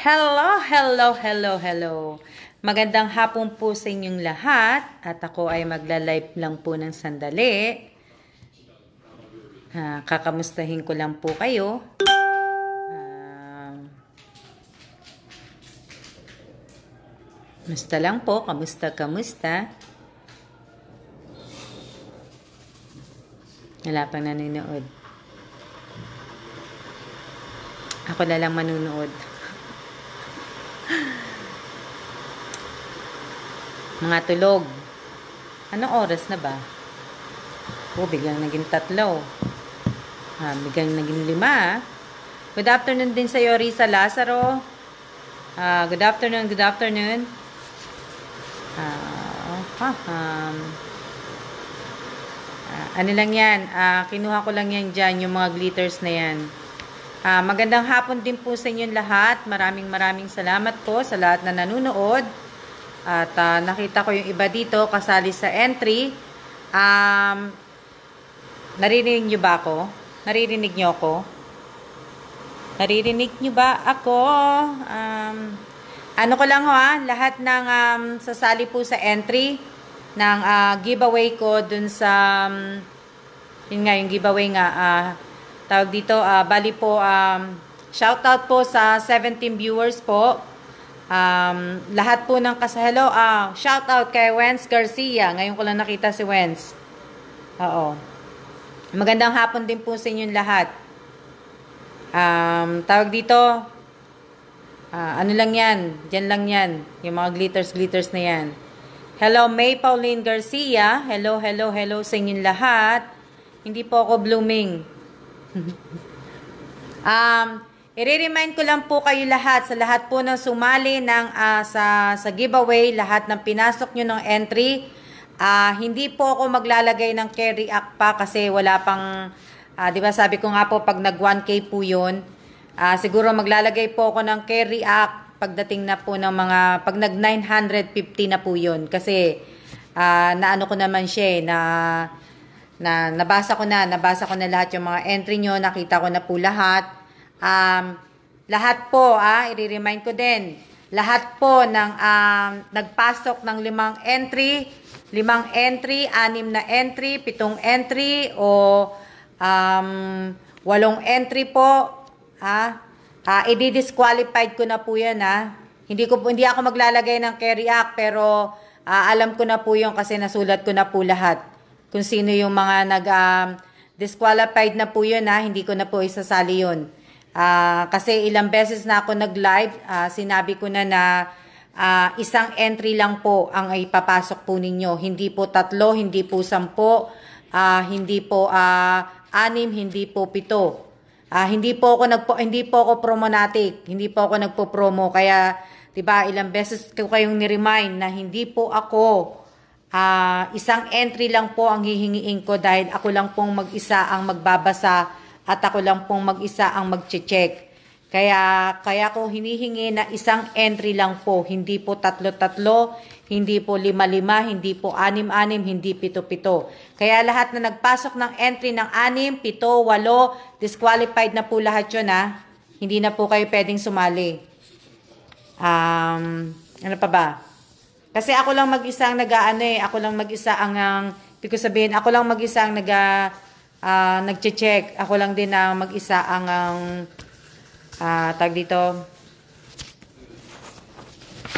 Hello, hello, hello, hello. Magandang hapon po sa inyong lahat at ako ay magla-live lang po ng sandali. Kakamustahin ko lang po kayo. Kamusta lang po, kamusta? Wala pang nanonood. Ako na lang manunood. Mga tulog. Anong oras na ba? Biglang naging 3. Biglang naging 5. Good afternoon din sa iyo, Risa Lazaro. Good afternoon. Ano lang yan? Kinuha ko lang yan dyan, yung mga glitters na yan. Magandang hapon din po sa inyong lahat. Maraming salamat po sa lahat na nanonood. At nakita ko yung iba dito kasali sa entry. Naririnig nyo ba ako? Naririnig nyo ako? Naririnig nyo ba ako? Ano ko lang lahat ng sasali po sa entry ng giveaway ko dun sa yun nga, yung giveaway nga tawag dito, bali po shoutout po sa 17 viewers po. Lahat po ng hello, shoutout kay Wenz Garcia. Ngayon ko lang nakita si Wenz. Oo. Magandang hapon din po sa inyong lahat. Tawag dito, ano lang yan, dyan lang yan, yung mga glitters na yan. Hello, May Pauline Garcia. Hello sa inyong lahat. Hindi po ako blooming. I-remind ko lang po kayo lahat, sa lahat po ng sumali ng, sa giveaway, lahat ng pinasok nyo ng entry, hindi po ako maglalagay ng carry act pa kasi wala pang, di ba sabi ko nga po pag nag 1K po yun, siguro maglalagay po ako ng carry act pagdating na po ng mga, pag nag 950 na po yun kasi naano ko naman siya nabasa ko na lahat yung mga entry nyo, nakita ko na po lahat. Lahat po, i-remind ko din, lahat po ng nagpasok ng 5 entry, 6 na entry, 7 entry, o 8 entry po, i-disqualified ko na po yan, Hindi ako maglalagay ng carry act, pero alam ko na po yun kasi nasulat ko na po lahat. Kung sino yung mga disqualified na po yun, hindi ko na po isasali yun. Kasi ilang beses na ako nag-live, sinabi ko na isang entry lang po ang ipapasok po ninyo. Hindi po 3, hindi po 10, hindi po 6, hindi po 7. Hindi po ako promonatic, hindi po ako nagpo-promo. Kaya, 'di ba, ilang beses ko kayong ni-remind na hindi po ako isang entry lang po ang hihingiin ko dahil ako lang pong mag-isa ang magbabasa at ako lang pong mag-isa ang mag-check. Kaya ko hinihingi na isang entry lang po, hindi po 3, hindi po 5, hindi po 6, hindi 7. Kaya lahat na nagpasok ng entry ng 6, 7, 8, disqualified na po lahat yun, Hindi na po kayo pwedeng sumali. Ano pa ba? Kasi ako lang mag-isa ang ako lang mag-isa ang ibig ko sabihin, ako lang mag-isa ang nagche-check. Ako lang din ang mag-isa ang tag dito.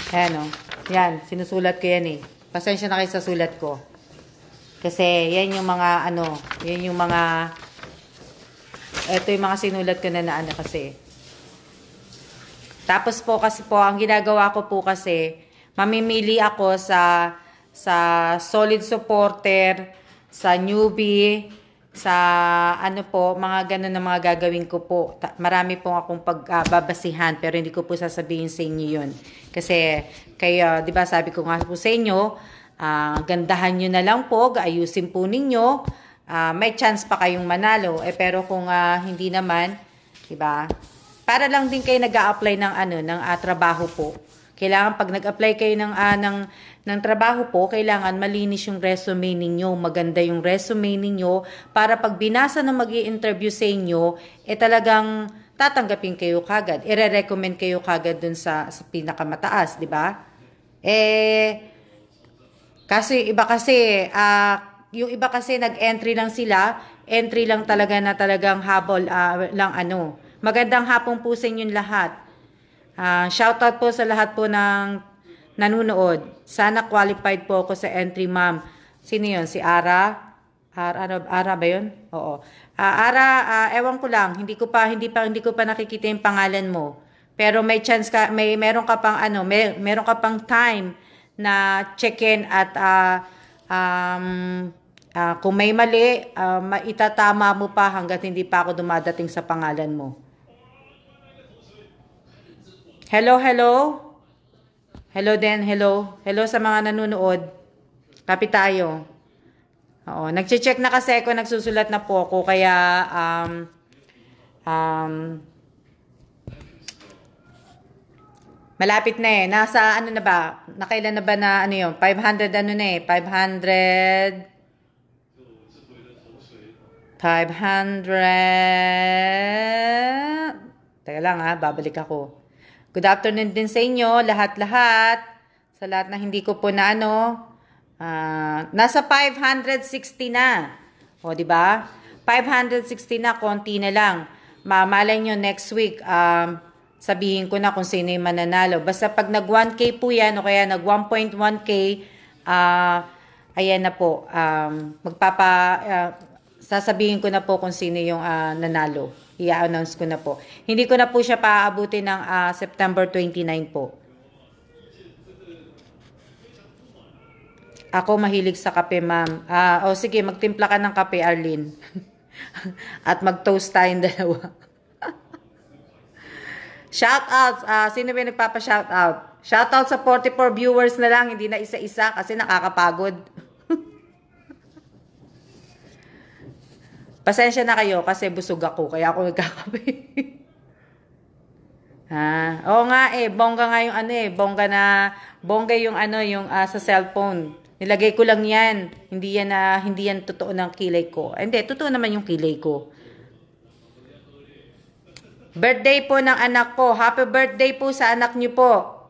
Ayan, yan, sinusulat ko yan Pasensya na kayo sa sulat ko. Kasi yan yung mga ito yung mga sinulat ko na kasi. Tapos po kasi ang ginagawa ko po kasi, mamimili ako sa solid supporter, sa newbie, sa mga ganun na mga gagawin ko po. Marami po akong pagbabasihan pero hindi ko po sasabihin sa inyo yun. Kasi kayo, di ba sabi ko nga po sa inyo, gandahan nyo na lang po, ayusin po ninyo, may chance pa kayong manalo. Pero kung hindi naman, di ba? Para lang din kayo nag-a-apply ng trabaho po. Kailangan pag nag-apply kayo ng trabaho po, kailangan malinis yung resume ninyo, maganda yung resume ninyo para pag binasa na mag-i-interview sa inyo, talagang tatanggapin kayo kagad. Ire-recommend kayo kagad dun sa pinakamataas, di ba? Kasi yung iba kasi nag-entry lang sila, entry lang talaga na talagang habol lang ano. Magandang hapon po sa inyong lahat. Shoutout po sa lahat po ng nanunood. Sana qualified po ako sa entry, ma'am. Sino yun? Si Ara? Ara ba yun? Oo. Ara, ewan ko lang. Hindi ko pa nakikita yung pangalan mo. Pero may chance ka, meron ka pang meron ka pang time na check-in at kung may mali, maitatama mo pa hanggat hindi pa ako dumadating sa pangalan mo. Hello. Hello din, hello. Hello sa mga nanonood. Kapit tayo. Oo, nagche-check na kasi ako, nagsusulat na po ako, kaya malapit na eh. Nasa ano na ba? Nakailan na ba na ano yun? 500 ano na eh? 500. Teka lang babalik ako. Good afternoon din sa inyo, lahat-lahat. Sa lahat na hindi ko po na nasa 560 na. O, di ba? 560 na, konti na lang. Malay nyo next week, sabihin ko na kung sino yung mananalo. Basta pag nag 1K po yan, o kaya nag 1.1K, ayan na po. Sasabihin ko na po kung sino yung nanalo. I-announce ko na po. Hindi ko na po siya paaabutin ng September 29 po. Ako mahilig sa kape, ma'am. Sige, magtimpla ka ng kape, Arlene. At mag-toast tayong dalawa. Shoutout. Sino ba nagpapa-shoutout? Shoutout sa 44 viewers na lang, hindi na isa-isa kasi nakakapagod. Pasensya na kayo kasi busog ako, kaya ako nagkakape. Oo nga bongga nga yung bongga yung yung sa cellphone. Nilagay ko lang yan. Hindi yan totoo ng kilay ko. Hindi, totoo naman yung kilay ko. Birthday po ng anak ko. Happy birthday po sa anak niyo po.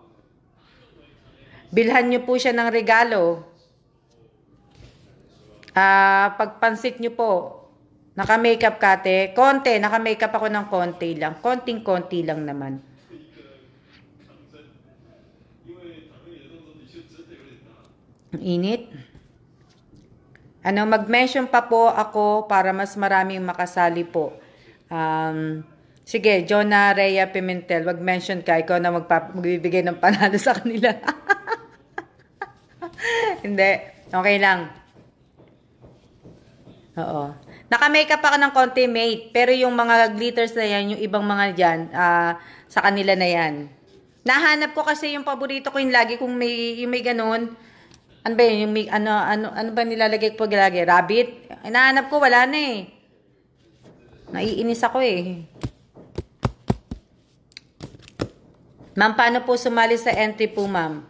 Bilhan niyo po siya ng regalo. Pagpansit niyo po. Naka-makeup ka, te? Konti. Naka-makeup ako ng konti lang. Konting-konti lang naman. Ang init. Mag-mention pa po ako para mas maraming makasali po. Sige, Jonah Rhea Pimentel, mag-mention ka. Ikaw na magbibigay ng panalo sa kanila. Hindi. Okay lang. Oo. Naka-makeup ako ng konti, mate. Pero yung mga glitters na yan, yung ibang mga dyan, sa kanila na yan. Nahanap ko kasi yung paborito ko yung lagi kung may ganun. Ano ba yun? Ano ba nilalagay ko pag lagi? Rabbit? Nahanap ko, wala na eh. Naiinis ako eh. Ma'am, paano po sumali sa entry po, ma'am?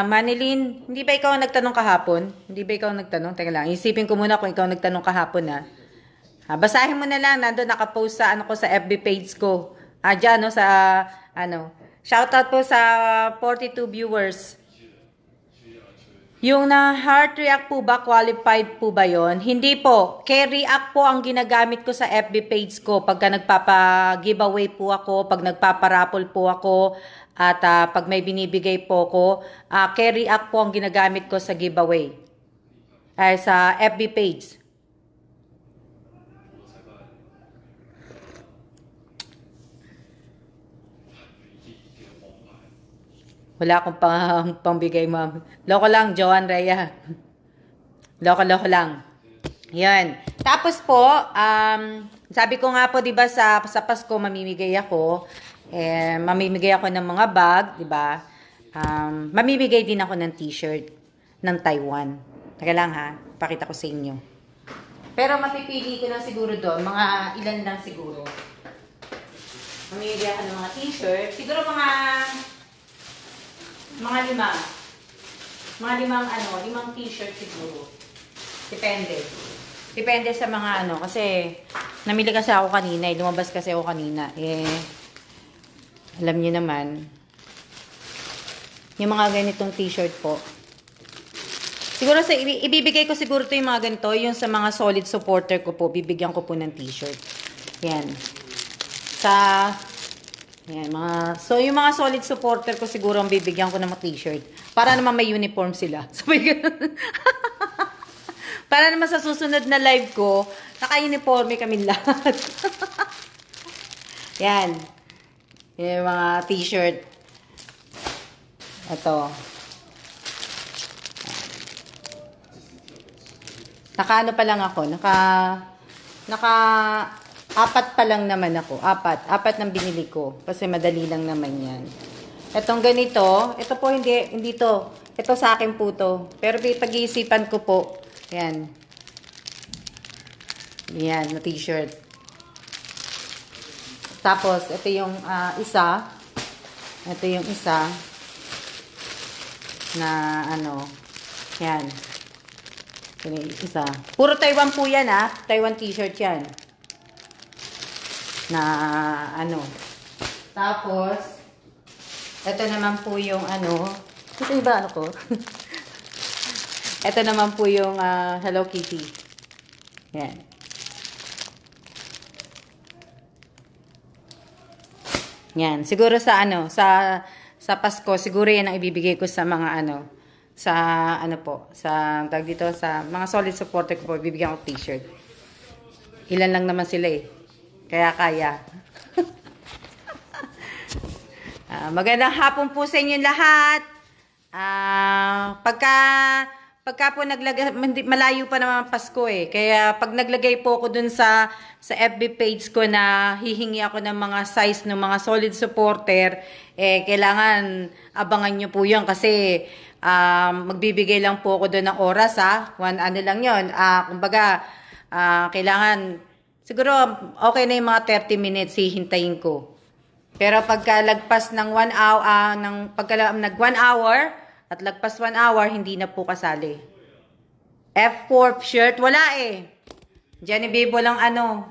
Manilyn, hindi ba ikaw nagtanong kahapon? Hindi ba ikaw nagtanong? Teka lang, isipin ko muna kung ikaw nagtanong kahapon basahin mo na lang, nandun nakapost sa sa FB page ko. Diyan shoutout po sa 42 viewers. Yung na heart react po ba, qualified po ba yon? Hindi po. K-react po ang ginagamit ko sa FB page ko pagka nagpapa-giveaway po ako, pag nagpapa-raffle po ako, at pag may binibigay po ko, K-react po ang ginagamit ko sa giveaway. Sa FB page. Wala akong pangbigay, ma'am. Loko lang, Joan Rhea. Loko lang. Yan. Tapos po, sabi ko nga po, di ba, sa Pasko, mamimigay ako. Mamimigay ako ng mga bag, di ba? Mamimigay din ako ng t-shirt ng Taiwan. Teka lang pakita ko sa inyo. Pero mapipili ko lang siguro doon, mga ilan lang siguro. Mamimigay ako ng mga t-shirt. Siguro mga 5. Mga limang t-shirt siguro. Depende sa mga kasi Namili kasi ako kanina. Lumabas kasi ako kanina. Alam niyo naman. Yung mga ganitong t-shirt po. Siguro ibibigay ko siguro ito yung mga ganito. Yung sa mga solid supporter ko po. Bibigyan ko po ng t-shirt. Yan. So, yung mga solid supporter ko siguro ang bibigyan ko ng mga t-shirt. Para naman may uniform sila. Sabi ganun. Para naman sa susunod na live ko, naka-uniforme kami lahat. Yan. Yung mga t-shirt. Ito. Naka-ano pa lang ako. Apat pa lang naman ako. Apat ng binili ko. Kasi madali lang naman yan. Itong ganito. Ito po hindi to. Ito sa akin po to. Pero pag-iisipan ko po. Yan. Yan, na t-shirt. Tapos, ito yung isa. Ito yung isa. Na ano. Yan. Ito yung isa. Puro Taiwan po yan Taiwan t-shirt yan. Na ano. Tapos, ito naman po yung ano. Ito yung ba ano ko? Ito naman po yung Hello Kitty. Yan. Yan. Siguro sa ano, sa Pasko, siguro yan ang ibibigay ko sa mga ano, sa ano po, sa tag dito, sa mga solid supporter ko po, bibigyan ko t-shirt. Ilan lang naman sila kaya. Magandang hapon po sa inyo lahat. Pagka po malayo pa naman Pasko Kaya pag naglagay po ako dun sa FB page ko na hihingi ako ng mga size ng mga solid supporter, kailangan abangan nyo po yun kasi magbibigay lang po ako dun ng oras ano lang yun. Kumbaga, kailangan, siguro okay na yung mga 30 minutes hihintayin ko. Pero pagka lagpas ng 1 hour, nag 1 hour, at lagpas 1 hour, hindi na po kasali. F4 shirt, wala Genevieve, walang ano.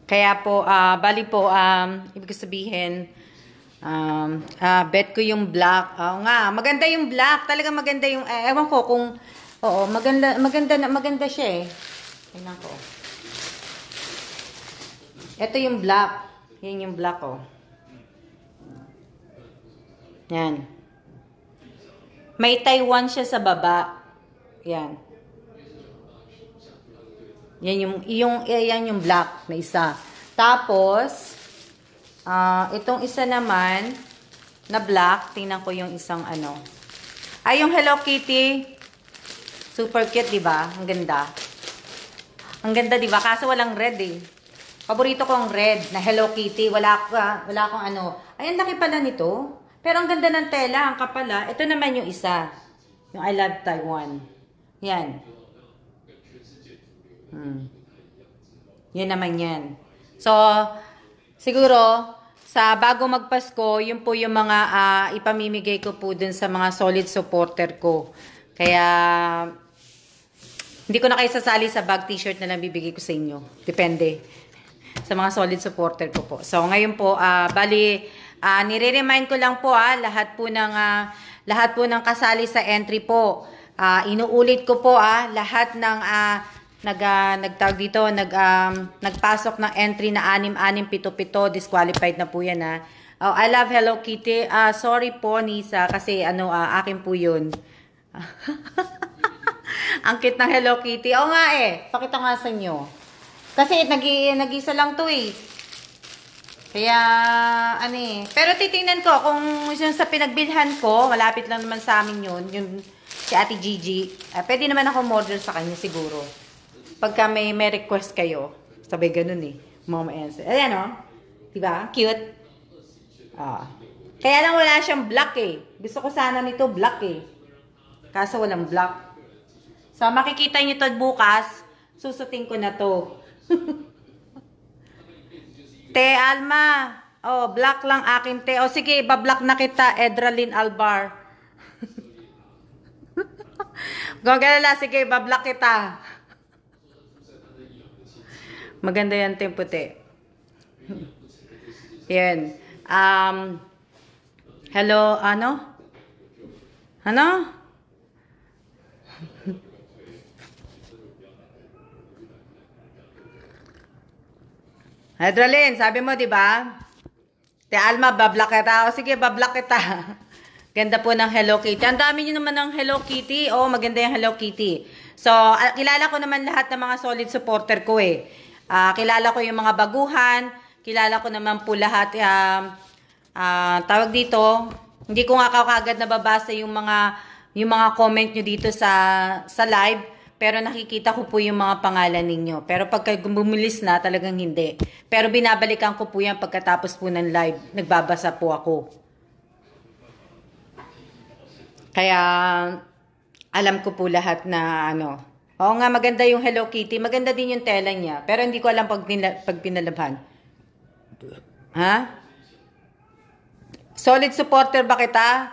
Kaya po, bali po, ibig sabihin, bet ko yung black. Oo nga, maganda yung black. Talaga maganda yung, ewan ko kung, oo, maganda siya Tingnan ko. Ito yung black. Yan yung black Yan. May Taiwan siya sa baba. Yan. Yan yung black na isa. Tapos, itong isa naman na black, tingnan ko yung isang ano. Yung Hello Kitty. Super cute, 'di ba? Ang ganda. Ang ganda, 'di ba? Kaso walang red Paborito ko ang red na Hello Kitty. Wala akong ano. Ayun, laki pala nito. Pero ang ganda ng tela, ang kapala. Ito naman yung isa. Yung I Love Taiwan. Yan. Yan naman yan. So, siguro, sa bago magpasko, yun po yung mga ipamimigay ko po dun sa mga solid supporter ko. Kaya, hindi ko na kayo sasali sa bag t-shirt na lang bibigay ko sa inyo. Depende. Sa mga solid supporter ko po. So, ngayon po, bali, nire-remind ko lang po, lahat po ng kasali sa entry po. Inuulit ko po, lahat ng nagpasok ng entry na 6-6, 7-7, disqualified na po yan I love Hello Kitty. Sorry po Nisa kasi akin po yun. Ang cute ng Hello Kitty. Oo nga pakita nga sa inyo. Kasi nag-isa lang to Kaya pero titingnan ko kung yung sa pinagbilhan ko, malapit lang naman sa amin yun, yung si Ate Gigi. Pwede naman ako order sa kanya siguro. Pagka may request kayo, sabi ganun Mama answer. Ayan diba? Cute. Kaya lang wala siyang black Gusto ko sana nito black Kaso walang black. So, makikita nyo to bukas. Susutin ko na to. Te Alma. Oh, block lang akin, te. O sige, ibablock na kita, Edralyn Albar. Gagalala, sige, ibablock kita. Maganda yan, te, puti. Yan. Hello, ano? Ano? Edralyn, sabi mo, di ba? Te Alma, bablock kita. O sige, bablock kita. Ganda po ng Hello Kitty. Ang dami nyo naman ng Hello Kitty. Oo, maganda yung Hello Kitty. So, kilala ko naman lahat ng mga solid supporter ko eh. Kilala ko yung mga baguhan. Kilala ko naman po lahat. Tawag dito, hindi ko nga kagad nababasa yung mga comment nyo dito sa live. Pero nakikita ko po yung mga pangalan ninyo. Pero pagka bumulis na, talagang hindi. Pero binabalikan ko po yan pagkatapos po ng live. Nagbabasa po ako. Kaya, alam ko po lahat na ano. Oo nga, maganda yung Hello Kitty. Maganda din yung tela niya. Pero hindi ko alam pag pinalabhan. Ha? Solid supporter ba kita?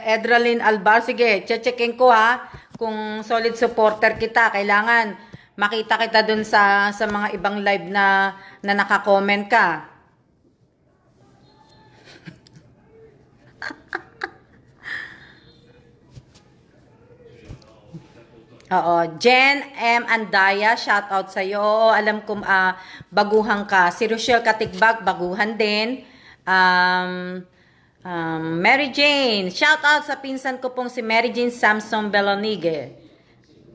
Edralyn Albar? Sige, checkin ko ha. Kung solid supporter kita, kailangan makita kita dun sa mga ibang live na naka-comment ka. Oo, Jen M. Andaya, shout out sa iyo. Oo, alam ko baguhan ka. Si Rochelle Katigbag, baguhan din. Mary Jane, shout out sa pinsan ko pong si Mary Jane Samson Belonigue.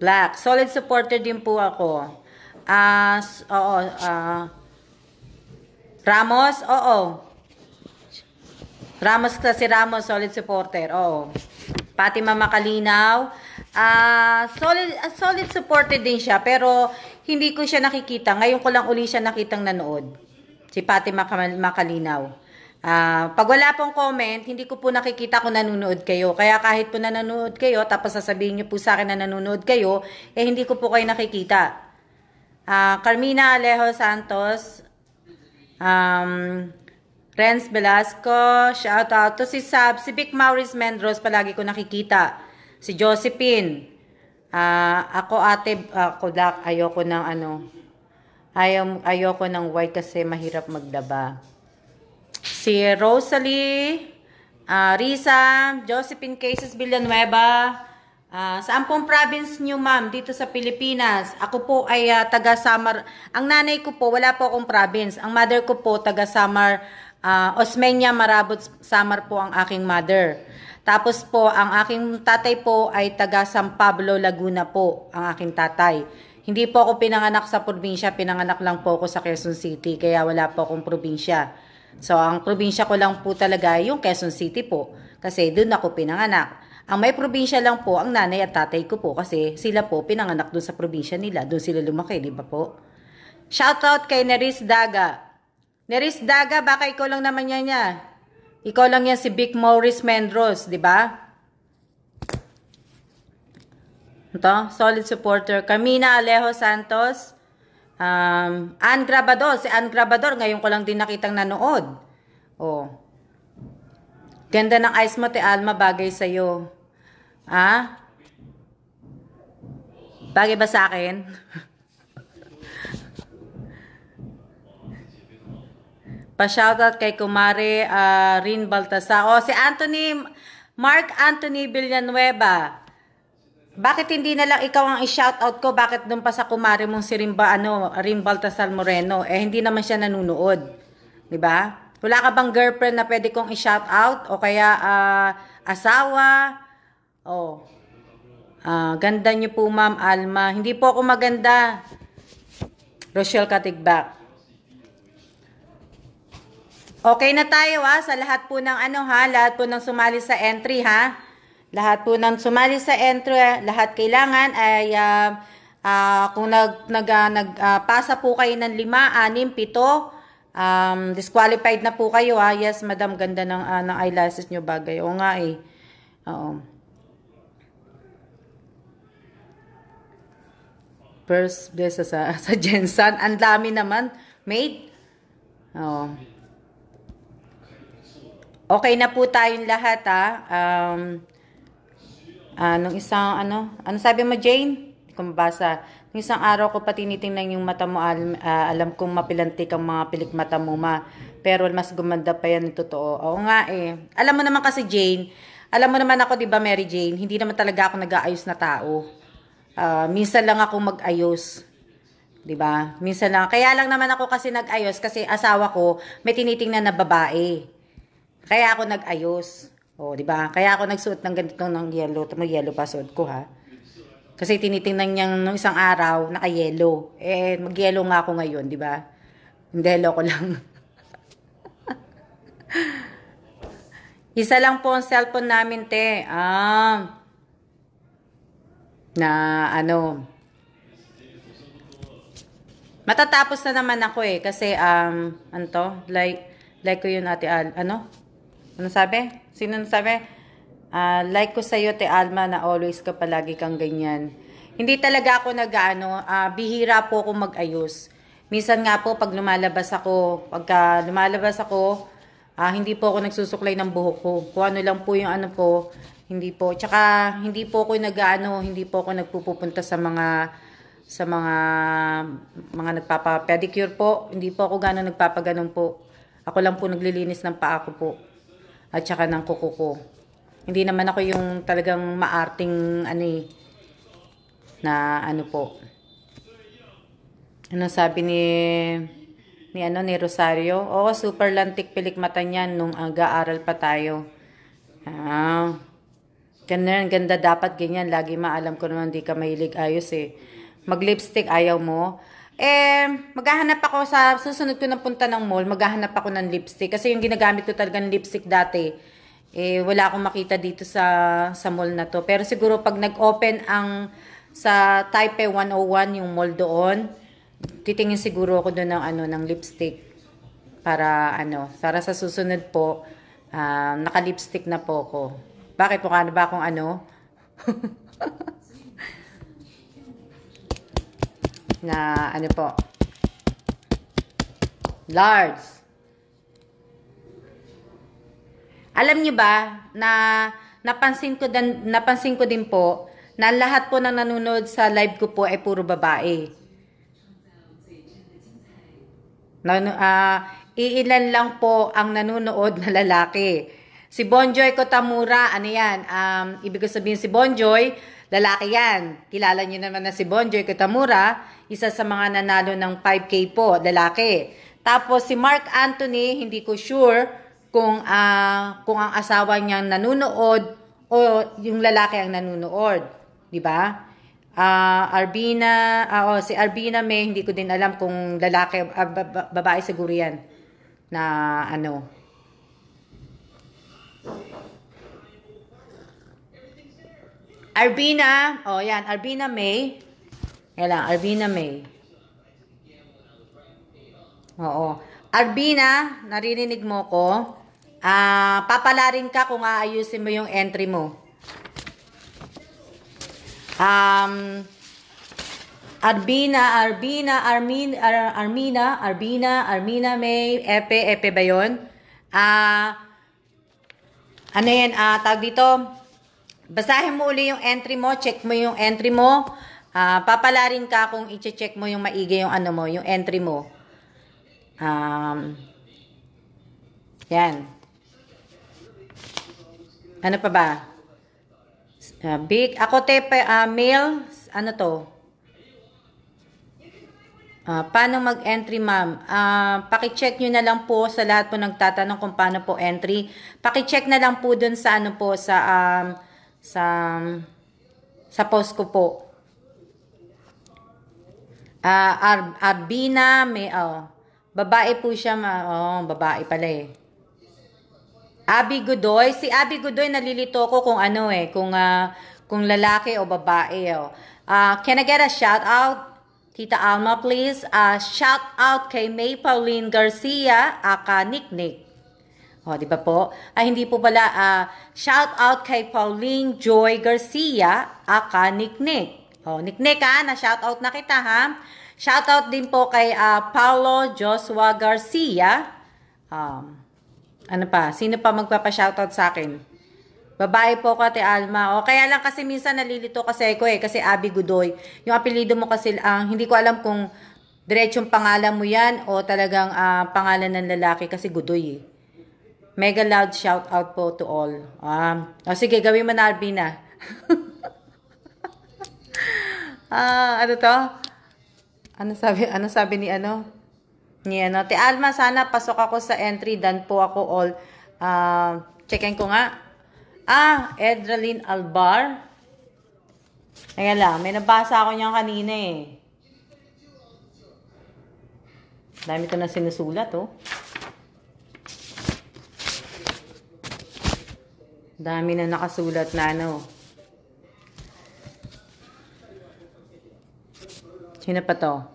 Black, solid supporter din po ako. Ramos, oo. Ramos kasi Ramos, solid supporter, oo. Pati Mama Kalinaw, solid supporter din siya, pero hindi ko siya nakikita. Ngayon ko lang uli siya nakitang nanood. Si Pati Makalinaw. Pag wala pong comment, hindi ko po nakikita kung nanonood kayo. Kaya kahit po nanonood kayo, tapos sasabihin niyo po sa akin na nanonood kayo, hindi ko po kayo nakikita. Carmina Alejo Santos, Renz Velasco, shout out to si Sab, si Vic Maurice Mendros, palagi ko nakikita. Si Josephine, ako ate, ayoko ng ano, ayoko ng white kasi mahirap magdaba. Si Rosalie, Risa, Josephine Cases Villanueva, saan pong province nyo ma'am dito sa Pilipinas? Ako po ay taga Samar. Ang nanay ko po, wala po akong province. Ang mother ko po, taga Samar, Osmeña, Marabot, Samar po ang aking mother. Tapos po, ang aking tatay po ay taga San Pablo, Laguna po, ang aking tatay. Hindi po ako pinanganak sa probinsya, pinanganak lang po ako sa Quezon City, kaya wala po akong probinsya. So, ang probinsya ko lang po talaga yung Quezon City po. Kasi doon ako pinanganak. Ang may probinsya lang po, ang nanay at tatay ko po. Kasi sila po pinanganak doon sa probinsya nila. Doon sila lumaki, di ba po? Shoutout kay Neris Daga. Neris Daga, baka ikaw lang naman yan niya. Ikaw lang yan si Vic Maurice Mendros, di ba? Ito, solid supporter. Carmina Alejo Santos. Ann Grabador, si Ann Grabador, ngayon ko lang din nakitang nanood. Oh. Ganda ng eyes mo, Te Alma, bagay sa'yo. Bagay ba sa akin? Pa-shoutout kay Kumare Rin Baltasar. Oh, si Mark Anthony Villanueva. Bakit hindi na lang ikaw ang i-shoutout ko? Bakit doon pa sa kumare mong si Rin Baltasar Moreno? Hindi naman siya nanunood. Diba? Wala ka bang girlfriend na pwede kong i-shoutout? O kaya asawa? Ganda niyo po, Ma'am Alma. Hindi po ako maganda. Rochelle Katigbak. Okay na tayo sa lahat po ng lahat po ng sumali sa entry Lahat po ng sumali sa entry, lahat kailangan ay kung nagpasa po kayo ng 5, 6, 7, disqualified na po kayo Yes, madam, ganda ng eyelashes nyo, bagay. Oo nga eh. Oo. First best sa Jensen. Ang dami naman. Mate. Oh. Okay na po tayong lahat, ha. Nung isang, ano sabi mo, Jane? Hindi ko mabasa. Nung isang araw ko pa tinitingnan yung mata mo, alam kong mapilantik ang mga pilik mata mo, ma. Pero mas gumanda pa yan, totoo. Oo nga eh. Alam mo naman kasi, Jane, alam mo naman ako, di ba, Mary Jane, hindi naman talaga ako nag-aayos na tao. Minsan lang ako mag-ayos. 'Di ba? Minsan lang. Kaya lang naman ako kasi nag-ayos kasi asawa ko may tinitingnan na babae. Kaya ako nag-ayos. Oh, 'di ba? Kaya ako nagsuot ng ganito ng yellow. Tama, yellow pa suot ko, ha. Kasi tinitingnan niya nung isang araw naka-yellow. Eh mag-yellow nga ako ngayon, 'di ba? Hindi, ko lang. Isa lang po ang cellphone namin, te. Matatapos na naman ako eh kasi like ko yun, ate ano sabi? Sino sabi? Like ko sa iyo, te Alma, na always ka palagi kang ganyan. Hindi talaga ako bihira po ako mag-ayos. Minsan nga po pagka lumalabas ako, hindi po ako nagsusuklay ng buhok ko. Kung ano lang po yung hindi po. Tsaka hindi po ako hindi po ako nagpupunta sa mga nagpapa-pedicure po. Hindi po ako gano'n nagpapaganon po. Ako lang po naglilinis ng paa ko po. At saka ng kuko ko. Hindi naman ako yung talagang maarting po. Ano sabi ni Rosario? Oo, super lantik pilik mata niyan nung aga-aral pa tayo. Ganda dapat ganyan. Lagi maalam ko naman di ka mahilig ayos eh. Mag-lipstick, ayaw mo. Maghahanap ako susunod ko na punta ng mall, maghahanap ako ng lipstick. Kasi yung ginagamit ko talaga ng lipstick dati, wala akong makita dito sa mall na to. Pero siguro pag nag-open sa Taipei 101, yung mall doon, titingin siguro ako doon ng lipstick. Para sa susunod po, naka-lipstick na po ako. Bakit po ba akong na po, large. Alam niyo ba na napansin ko din po na lahat po ng nanonood sa live ko po ay puro babae. Iilan lang po ang nanonood na lalaki. Si Bonjoy Kotamura, ibig sabihin si Bonjoy, lalaki yan. Kilala niyo naman na si Bonjoy Kotamura, isa sa mga nanalo ng 5K po, lalaki. Tapos si Mark Anthony, hindi ko sure kung ang asawa niyang nanonood o yung lalaki ang nanonood. Di ba? Si Arbina May, hindi ko din alam kung lalaki, babae siguro yan. Arbina, yan, Arbina May. Yan lang, Arbina May. Oo. Arbina, naririnig mo ko. Papalarin ka kung aayusin mo yung entry mo. Arbina May, Epe ba yun? Tawag dito, basahin mo uli yung entry mo, check mo yung entry mo. Papalarin ka kung i-check mo yung maigi yung yung entry mo. Yan. Ano pa ba? Big, ako male, paano mag-entry, ma'am? Paki-check nyo na lang po sa lahat po nagtatanong kung paano po entry. Paki-check na lang po dun sa sa post ko po. Arbina, babae po siya, babae pala eh. Abby Godoy, si Abby Godoy nalilito ko kung kung lalaki o babae. Can I get a shout out? Tita Alma, please. Shout out kay May Pauline Garcia, aka Nick. Di ba po? Hindi po pala. Shout out kay Pauline Joy Garcia, aka Nick. Nick, na shout out na kita, ha? Shoutout din po kay Paulo Joshua Garcia. Ano pa? Sino pa magpapa-shoutout sa akin? Babae po ko, Ate Alma. O, kaya lang kasi minsan nalilito kasi ko kasi Abby Godoy. Yung apelido mo kasi, hindi ko alam kung diretsong pangalan mo yan o talagang pangalan ng lalaki kasi Godoy eh. Mega loud shout out po to all. Sige, gawin mo na, Arbina. Ano to? Ano sabi ni ano? Ni ano? Te Alma, sana pasok ako sa entry, dan po ako all. Checkin ko nga. Edralyn Albar. Kaya lang, may nabasa ako niyan kanina eh. Dami ko na sinusulat oh. Dami na nakasulat na ano. Sino pa to?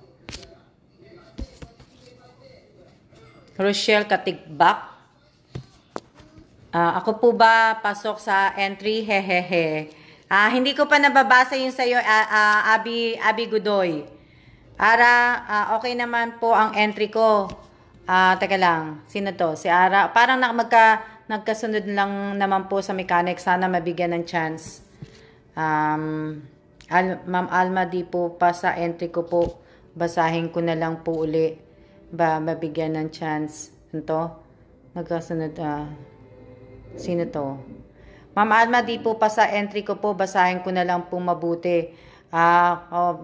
Rochelle Katigbak. Ako po ba pasok sa entry? Hehehe. Hindi ko pa nababasa yung sa'yo, Abby Godoy. Okay naman po ang entry ko. Teka lang. Sino to? Si Ara. Parang nagkasunod lang naman po sa mechanic. Sana mabigyan ng chance. Ma'am Alma, di po pa sa entry ko po. Basahin ko na lang po uli. Mabigyan ng chance. Ito? Nagkasunod. Sino to? Ma'am Alma, di po pa sa entry ko po. Basahin ko na lang po mabuti.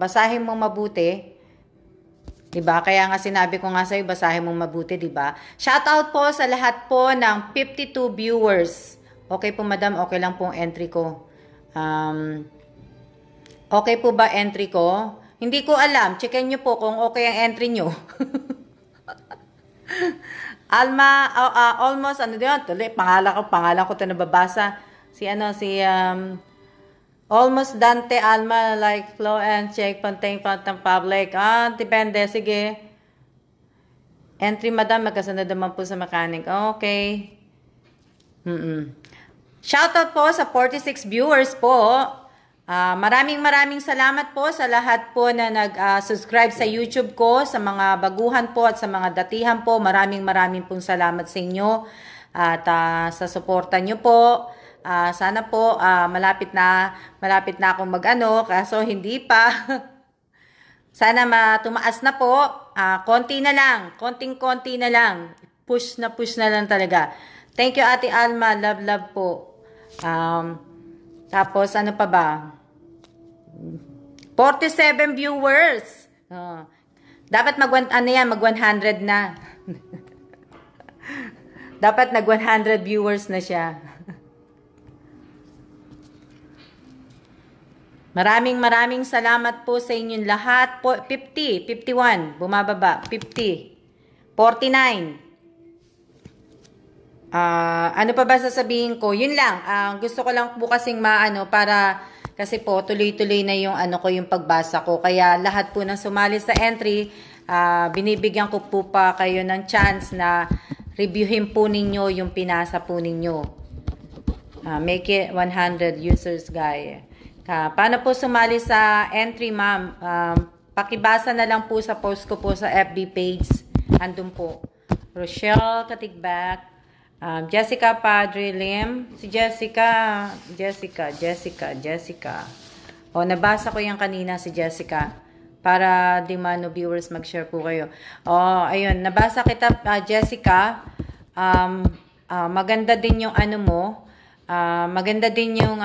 Basahin mo mabuti. Diba? Kaya nga sinabi ko nga sa'yo, basahin mong mabuti, diba? Shoutout po sa lahat po ng 52 viewers. Okay po, madam. Okay lang po ang entry ko. Okay po ba entry ko? Hindi ko alam. Checkin nyo po kung okay ang entry nyo. Alma, almost, ano yun? Tuloy, pangalan ko ito nababasa. Si almost Dante Alma, like flow and check, pantang public. Depende, sige. Entry, madam, magkasunod naman po sa mechanic. Okay. Shoutout po sa 46 viewers po. Maraming salamat po sa lahat po na nag-subscribe sa YouTube ko, sa mga baguhan po at sa mga datihan po. Maraming pong salamat sa inyo at sa suporta nyo po. Sana po malapit na akong mag-ano, kaso hindi pa. Sana tumaas na po. Konti na lang, konting-konti na lang. Push na lang talaga. Thank you, Ate Alma. Love po. Tapos ano pa ba? 47 viewers. Dapat mag 100 na. Dapat nag 100 viewers na siya. Maraming salamat po sa inyong lahat. 50, 51, bumababa, 50, 49. Ano pa ba sasabihin ko? Yun lang. Gusto ko lang po kasing para kasi po tuloy-tuloy na yung yung pagbasa ko. Kaya lahat po ng sumali sa entry, binibigyan ko po pa kayo ng chance na reviewin po ninyo yung pinasa po ninyo. Make it 100 users, guys. Paano po sumali sa entry, ma'am? Pakibasa na lang po sa post ko po sa FB page. Andun po. Rochelle Katigbak. Jessica Padre Lim. Si Jessica. Nabasa ko yan kanina si Jessica. Para di mano viewers mag-share po kayo. Ayun. Nabasa kita, Jessica. Maganda din yung mo. Maganda din yung,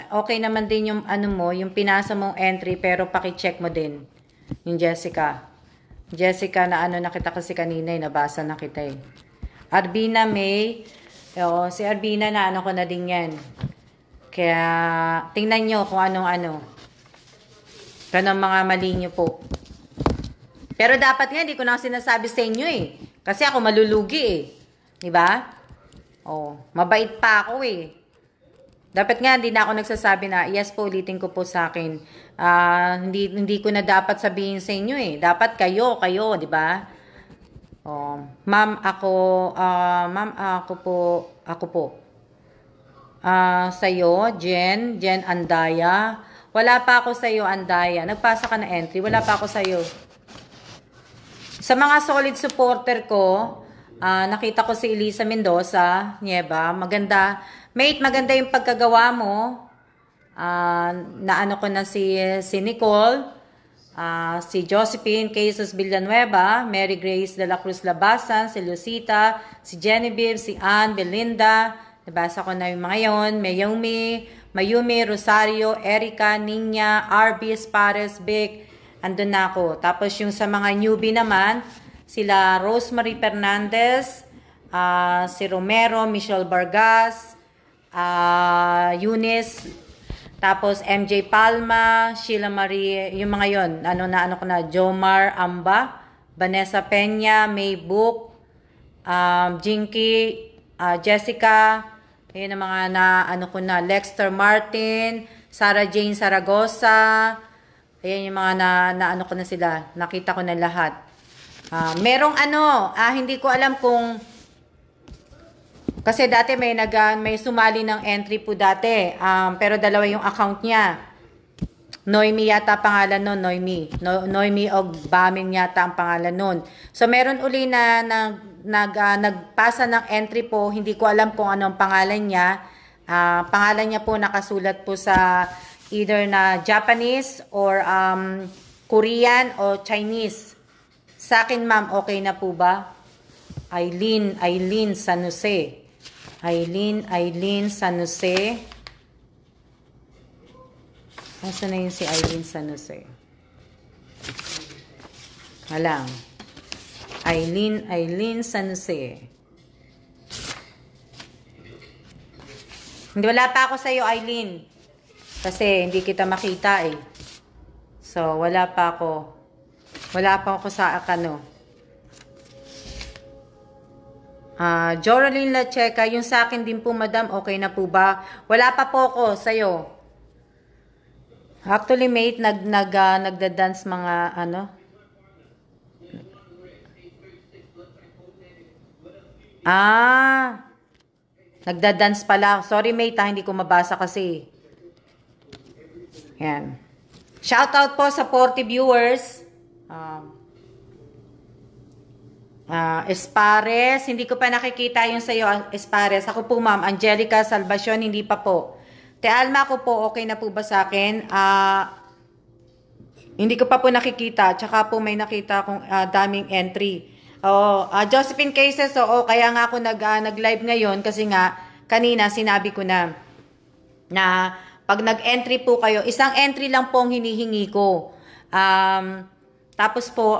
okay naman din yung yung pinasa mong entry, pero paki-check mo din. Yung Jessica. Jessica na nakita kasi kanina, nabasa na kita eh. Arbina May. Si Arbina na ko na din yan. Kaya, tingnan nyo kung anong kanang mga mali nyo po. Pero dapat nga, hindi ko na sinasabi sa inyo eh. Kasi ako malulugi eh. Diba? Mabait pa ako eh. Dapat nga, hindi na ako nagsasabi na, yes po, ulitin ko po sa akin. Hindi ko na dapat sabihin sa inyo eh. Dapat kayo, diba? Ma'am, ako po. Sa'yo, Jen Andaya. Wala pa ako sa'yo, Andaya. Nagpasa ka na entry. Wala pa ako sa'yo. Sa mga solid supporter ko, nakita ko si Elisa Mendoza, Nieva. Maganda. Mate, maganda yung pagkagawa mo. Naano ko na si Nicole, si Josephine Quezos Villanueva, Mary Grace de la Cruz Labasan, si Lucita, si Genevieve, si Ann, Belinda. Nabasa ko na yung mga yon. Mayumi, Rosario, Erica, Ninya, RB, Pares, Vic. Andun na ako. Tapos yung sa mga newbie naman, sila Rosemary Fernandez, si Romero, Michelle Vargas, Eunice, tapos MJ Palma, Sheila Marie, yung mga yon. Ano ko na, Jomar Amba, Vanessa Peña, May Book, Jinky, Jessica, ayun ang mga ko na, Lexter Martin, Sarah Jane Zaragoza. Ayan yung mga na ko na sila. Nakita ko na lahat. Merong hindi ko alam kung, kasi dati may sumali ng entry po dati. Pero dalawa yung account niya. Noemi yata pangalan nun, Noemi Ogbamin yata ang pangalan nun. So meron uli na nagpasa ng entry po, hindi ko alam kung anong pangalan niya. Pangalan niya po nakasulat po sa either na Japanese or Korean o Chinese. Sa akin, ma'am, okay na po ba? Eileen San Jose. Eileen San Jose. Nasaan na yun si Eileen San Jose? Alang. Eileen San Jose. Hindi, wala pa ako sa'yo, Eileen. Kasi hindi kita makita eh. So, wala pa ako. Wala pa ako sa Joraline Lacheca, yung sa akin din po, madam, okay na po ba? Wala pa po ako sa'yo. Actually, mate, nagda-dance mga nagda-dance pala. Sorry, mate, hindi ko mabasa kasi. Yan. Shoutout po sa 40 viewers. Espares, hindi ko pa nakikita yung sa'yo, Espares. Ako po, ma'am, Angelica Salvacion, hindi pa po. Te Alma, ako po, okay na po ba sa akin? Hindi ko pa po nakikita. Tsaka po may nakita akong daming entry. Josephine Cases, kaya nga ako nag-live ngayon kasi nga, kanina sinabi ko na pag nag-entry po kayo, isang entry lang po ang hinihingi ko. Tapos po,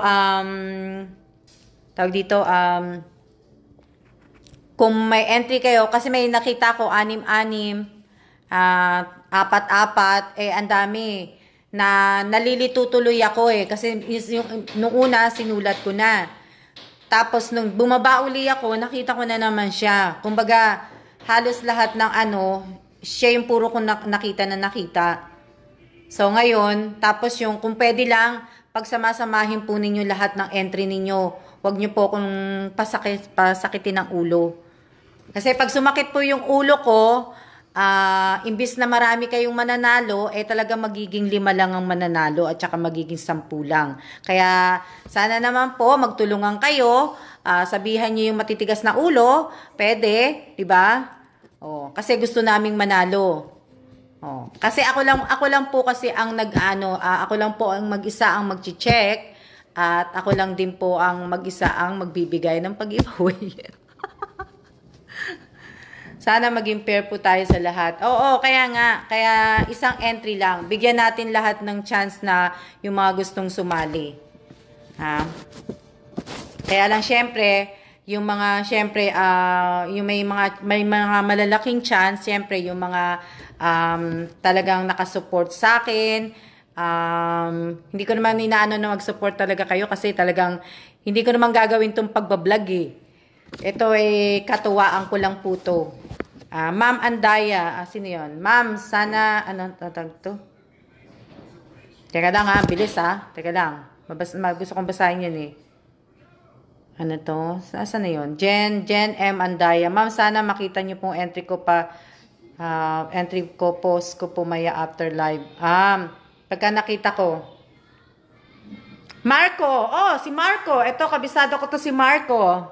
tawag dito, kung may entry kayo, kasi may nakita ko, 6-6, 4-4, ang dami. Nalilito tuloy ako kasi nung una, sinulat ko na. Tapos, nung bumaba uli ako, nakita ko na naman siya. Kumbaga, halos lahat ng siya yung puro kong nakita. So, ngayon, tapos kung pwede lang, pagsamasamahin po ninyo lahat ng entry ninyo. Huwag nyo po kung pasakitin ng ulo. Kasi pag sumakit po yung ulo ko, imbis na marami kayong mananalo, talaga magiging 5 lang ang mananalo at saka magiging 10 lang. Kaya, sana naman po, magtulungan kayo. Sabihan nyo yung matitigas na ulo. Pwede, diba? Kasi gusto naming manalo. Kasi ako lang po kasi ang ako lang po ang mag-isa ang mag-check at ako lang din po ang mag-isa ang magbibigay ng pag-giveaway. Sana maging fair po tayo sa lahat. Kaya isang entry lang. Bigyan natin lahat ng chance na yung mga gustong sumali. Kaya lang syempre, yung may mga malalaking chance, syempre yung mga talagang nakasupport sa akin. Hindi ko naman inaano na mag-support talaga kayo kasi talagang hindi ko naman gagawin tong pagbablog Ito katuwaan ko lang po to. Ma'am Andaya, sino yun? Ma'am, sana, tatag to? Teka lang bilis Teka lang. Gusto kong basahin yun Ano to? Saan na yun? Jen M. Andaya. Ma'am, sana makita niyo pong entry ko post ko po maya after live. Pagka nakita ko. Marco. Oh, si Marco. Ito, kabisado ko to si Marco.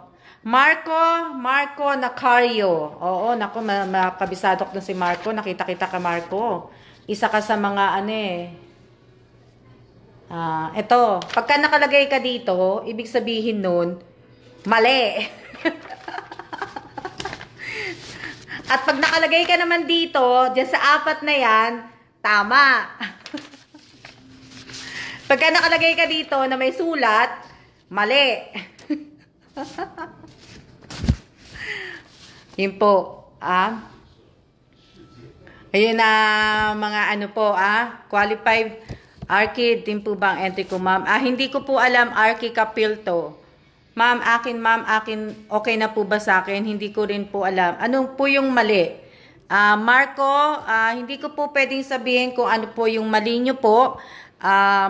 Marco Nacario. Oo, naku, makabisado ko to si Marco. Nakita-kita ka, Marco. Isa ka sa mga, ano eh. Ito, pagka nakalagay ka dito, ibig sabihin nun, mali. At pag nakalagay ka naman dito, dyan sa apat na yan, tama. Pagka nakalagay ka dito na may sulat, mali. Yun po. Ayun na mga ano po, qualified Archid, din po ba ang entry ko, ma'am? Hindi ko po alam, Archie Capilto. Ma'am, akin, okay na po ba sa akin? Hindi ko rin po alam. Anong po yung mali? Marco, hindi ko po pwedeng sabihin kung ano po yung mali nyo po.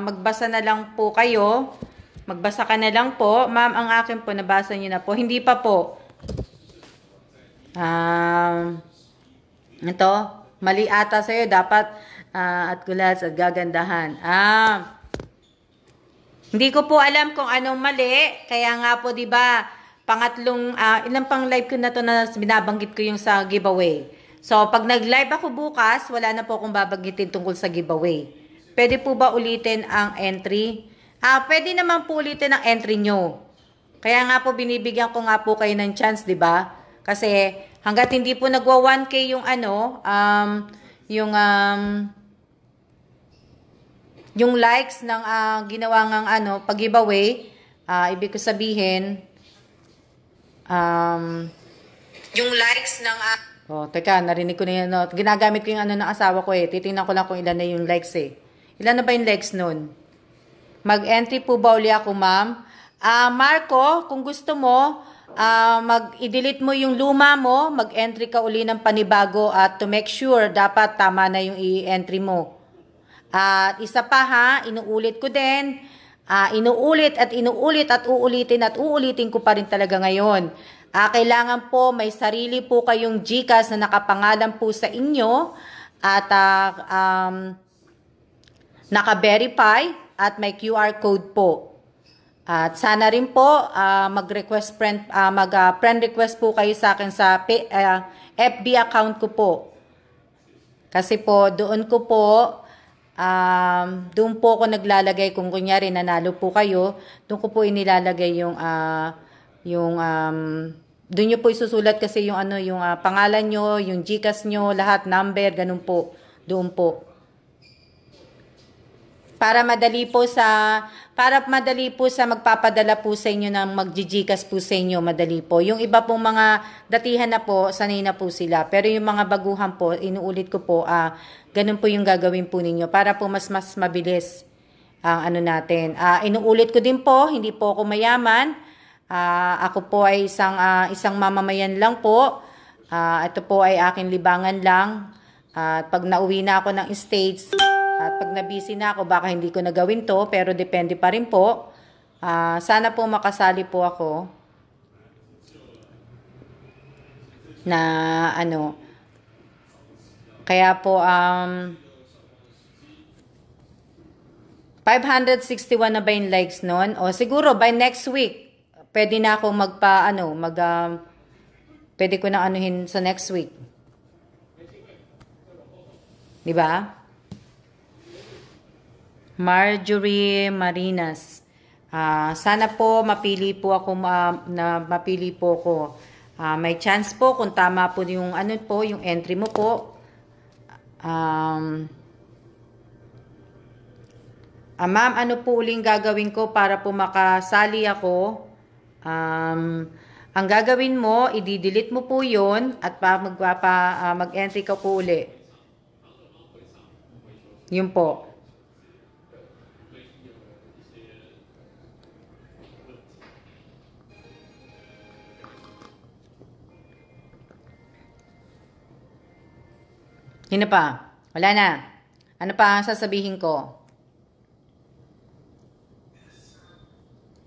Magbasa na lang po kayo. Magbasa ka na lang po. Ma'am, ang akin po, nabasa nyo na po. Hindi pa po. Ito, mali ata sa'yo. Dapat, at gulas at gagandahan. Hindi ko po alam kung anong mali. Kaya nga po, di ba, pangatlong, ilang pang live ko na to na binabanggit ko yung sa giveaway. So, pag nag-live ako bukas, wala na po akong babanggitin tungkol sa giveaway. Pwede po ba ulitin ang entry? Pwede naman po ulitin ang entry nyo. Kaya nga po, binibigyan ko nga po kayo ng chance, di ba? Kasi, hanggat hindi po nagwa 1K yung ano, yung likes ng ginawa ng ano, pag-giveaway, ibig ko sabihin, yung likes ng... teka, narinig ko na yun. No? Ginagamit ko yung ano ng asawa ko eh. Titingnan ko lang kung ilan na yung likes eh. Ilan na ba yung likes nun? Mag-entry po ba uli ako, ma'am? Marco, kung gusto mo, i-delete mo yung luma mo, mag-entry ka uli ng panibago at to make sure, dapat tama na yung i-entry mo. At isa pa inuulit ko din, inuulit at uulitin ko pa rin talaga ngayon. Kailangan po may sarili po kayong GCash na nakapangalan po sa inyo at naka-verify at may QR code po. At sana rin po mag-request friend, friend request po kayo sa akin sa FB account ko po. Kasi po doon ko po doon po ako naglalagay kung kunyari nanalo po kayo, doon ko po inilalagay yung doon nyo po isusulat kasi yung ano, yung pangalan nyo, yung GCash nyo, lahat number, ganun po, doon po. Para madali po sa magpapadala po sa inyo ng mag-GCash po sa inyo, madali po. Yung iba pong mga datihan na po, sanay na po sila. Pero yung mga baguhan po, inuulit ko po, ganun po yung gagawin po ninyo para po mas mabilis ang ano natin. Inuulit ko din po, hindi po ako mayaman. Ako po ay isang mamamayan lang po. Ito po ay aking libangan lang. At pag nauwi na ako ng States, at pag nabisi na ako, baka hindi ko nagawin to, pero depende pa rin po. Sana po makasali po ako na ano. Kaya po, 561 na ba yung likes nun? O siguro by next week, pwede na ako pwede ko na anuhin sa next week. Diba? Marjorie Marinas. Sana po mapili po ako may chance po kung tama po yung ano po, yung entry mo po. Ma'am, ano po uling gagawin ko para po makasali ako? Ang gagawin mo, i-delete mo po 'yon at mag-entry ka po uli. Yun po. Sino pa? Wala na. Ano pa ang sasabihin ko?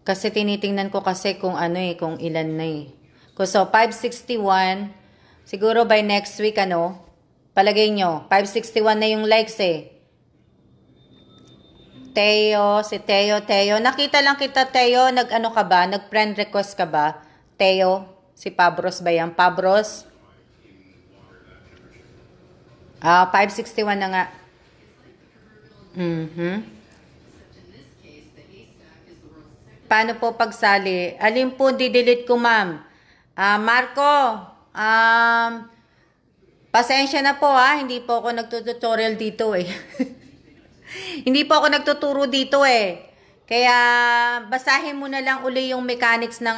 Kasi tinitingnan ko kasi kung ano kung ilan na So, 561. Siguro by next week, palagay nyo, 561 na yung likes Teo, si Teo, Teo. Nakita lang kita, Teo. Nag-ano ka ba? Nag-friend request ka ba? Teo, si Pabros ba yan? Pabros? 561 na nga. Paano po pagsali? Alin po didelete ko, ma'am? Marco, pasensya na po hindi po ako nagtututorial dito eh. Hindi po ako nagtuturo dito eh. Kaya basahin mo na lang uli yung mechanics ng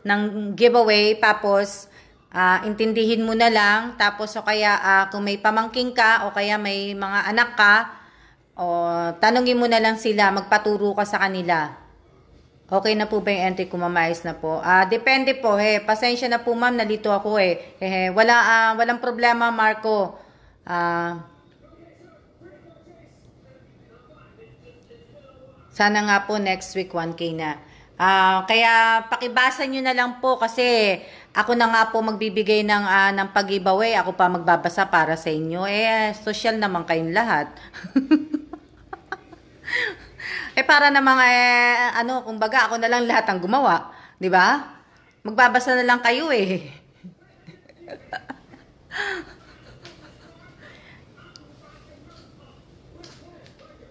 ng giveaway, tapos intindihin mo na lang, tapos o kaya kung may pamangking ka o kaya may mga anak ka, o tanungin mo na lang sila, magpaturo ka sa kanila. Okay na po ba yung entry ko, mamayos na po? Depende po, pasensya na po ma'am, nalito ako walang problema, Marco. Sana nga po next week 1K na. Kaya pakibasa nyo na lang po kasi ako na nga po magbibigay ng pag-giveaway. Ako pa magbabasa para sa inyo. Social naman kayong lahat. Para namang kumbaga ako na lang lahat ang gumawa, 'di ba? Magbabasa na lang kayo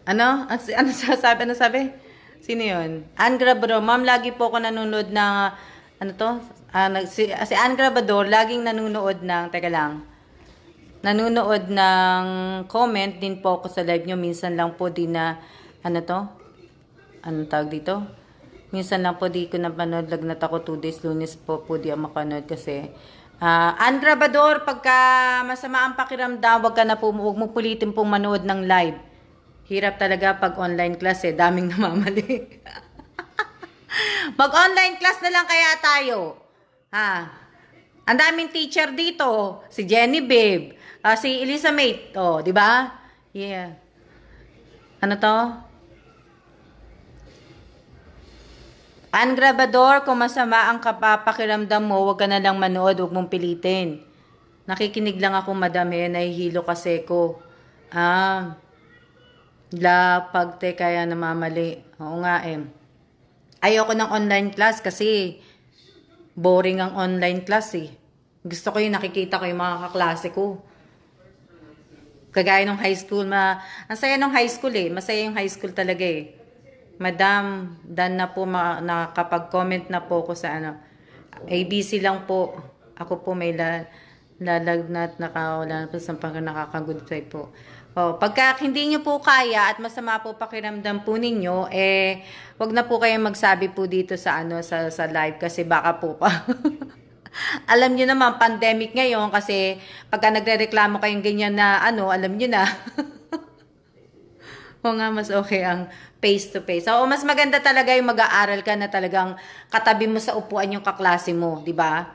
Ano sabi? Sino 'yon? Ann Grabador, ma'am, lagi po ako nanonood ng si Ann Grabador, laging nanonood ng nanonood ng comment din po ako sa live nyo. Minsan lang po di na anong tawag dito? Minsan lang po di ko napanood. Lagnat ako 2 days. Lunes po di ako makanood kasi. Ann Grabador, pagka masama ang pakiramdam, huwag mo pulitin pong manood ng live. Hirap talaga pag online class daming namamali. Mag-online class na lang kaya tayo. Ang daming teacher dito. Si Jenny Babe. Si Elisa Mate. Di ba? Yeah. Ano to? Ann Grabador, kung masama ang pakiramdam mo, huwag ka na lang manood, huwag mong pilitin. Nakikinig lang ako, madam, nahihilo kasi ko. Pagte kaya namamali. Oo nga Ayoko ng online class kasi boring ang online class Gusto ko yung nakikita ko yung mga kaklase ko. Kagaya nung high school, ang saya nung high school Masaya yung high school talaga Madam, done na po, nakapag-comment na po ko sa ABC lang po. Ako po may lalagnat, wala na po sa nakaka-good side po. Pagka hindi nyo po kaya at masama po pakiramdam po ninyo, wag na po kayong magsabi po dito sa sa live kasi baka po pa. Alam nyo naman, pandemic ngayon kasi pagka nagrereklamo kayong ganyan na alam nyo na. O nga, mas okay ang face-to-face. Mas maganda talaga yung mag-aaral ka na talagang katabi mo sa upuan yung kaklase mo, di ba?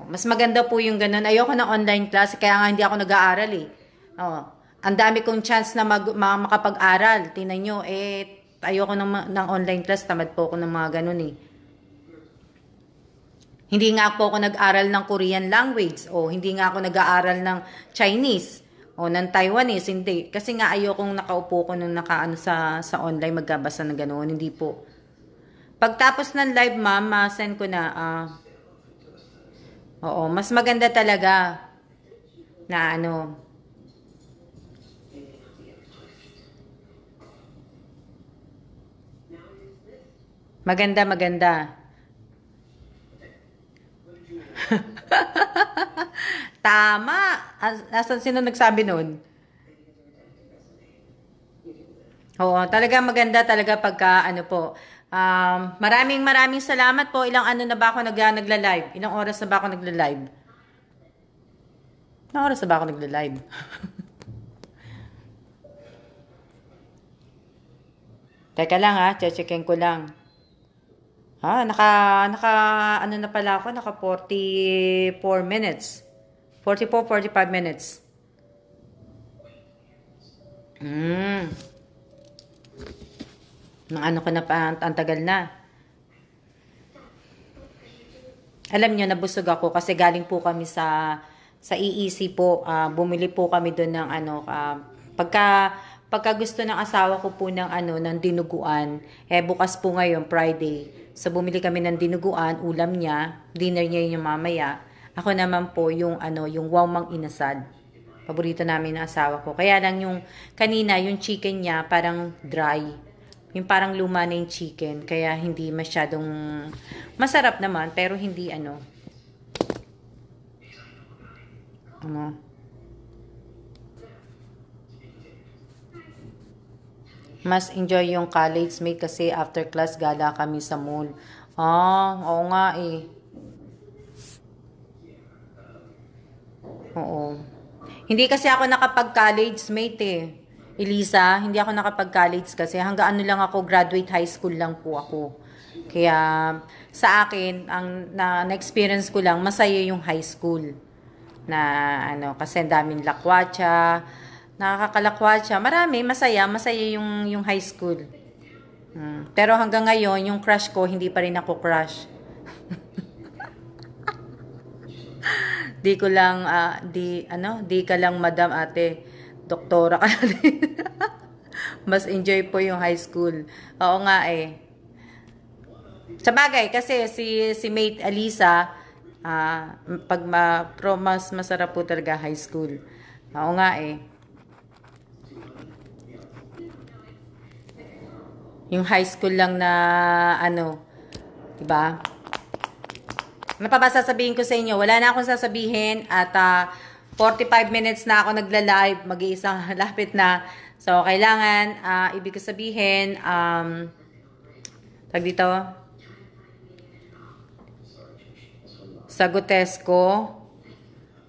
Mas maganda po yung ganun. Ayoko ng online class, kaya nga hindi ako nag-aaral ang dami kong chance na makapag-aral. Tingnan nyo, ayoko ng online class, tamad po ako ng mga ganun Hindi nga po ako nag-aral ng Korean language, hindi nga ako nag-aaral ng Chinese, ng Taiwanese, hindi. Kasi nga ayokong nakaupo ko nung sa online, magbabasa ng gano'n, hindi po. Pagtapos ng live, ma'am, send ko na, mas maganda talaga na Maganda. Tama. Sino nagsabi nun? Talaga maganda talaga pagka maraming salamat po. Ilang na ba ako nagla-live? Ilang oras na ba ako nagla-live? Ilang oras na ba ako nagla-live? Teka lang checkin ko lang. Naka na pala ako, naka 44 minutes. 45 minutes. Ko na pa, ang tagal na. Alam nyo, nabusog ako kasi galing po kami sa EEC po. Bumili po kami doon ng pagka gusto ng asawa ko po ng ano, ng dinuguan, bukas po ngayon, Friday. So, bumili kami ng dinuguan, ulam niya, dinner niya yung mamaya. Ako naman po yung ano, yung wow mang inasal. Paborito namin ng asawa ko. Kaya lang yung kanina, yung chicken niya parang dry. Yung parang luma na yung chicken. Kaya hindi masyadong masarap naman, pero hindi ano. Mas enjoy yung college mate kasi after class gala kami sa mall. Oo nga eh. Oo. Hindi kasi ako nakapag-college mate eh. Elisa, hindi ako nakapag-college kasi hanggang ano lang ako, graduate high school lang po ako. Kaya sa akin, ang na-experience ko lang, masaya yung high school. Na ano, kasi ang daming lakwatsa, nakakalakwatsa, marami, masaya yung high school. Pero hanggang ngayon, yung crush ko, hindi pa rin ako crush. Di ko lang, di ka lang madam ate, doktora ka na din. Mas enjoy po yung high school. Oo nga eh. Sabagay, kasi si Mate Alisa, mas masarap po talaga high school. Oo nga eh. Yung high school lang na, ano, diba? Ano pa ba sasabihin ko sa inyo? Wala na akong sasabihin at 45 minutes na ako nagla-live. Mag-iisang lapit na. So, kailangan, ibig ko sabihin, tag dito, sa Gutesco,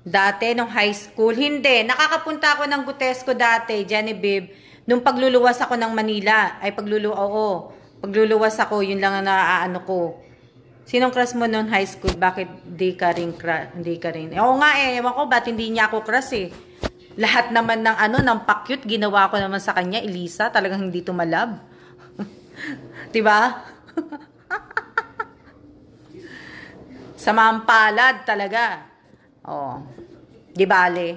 dati, nung high school, hindi. Nakakapunta ako ng Gutesco dati, Genevieve, nung pagluluwas ako ng Manila. Pagluluwas ako, yun lang ang naaano ko. Sinong crush mo noon high school? Bakit di ka rin? Oo nga eh, ewan ko ba't hindi niya ako crush eh. Lahat naman ng ano, ng pakyut, ginawa ko naman sa kanya, Elisa, talagang hindi tumalab. Diba? Sa mampalad talaga. Oh. Di bale.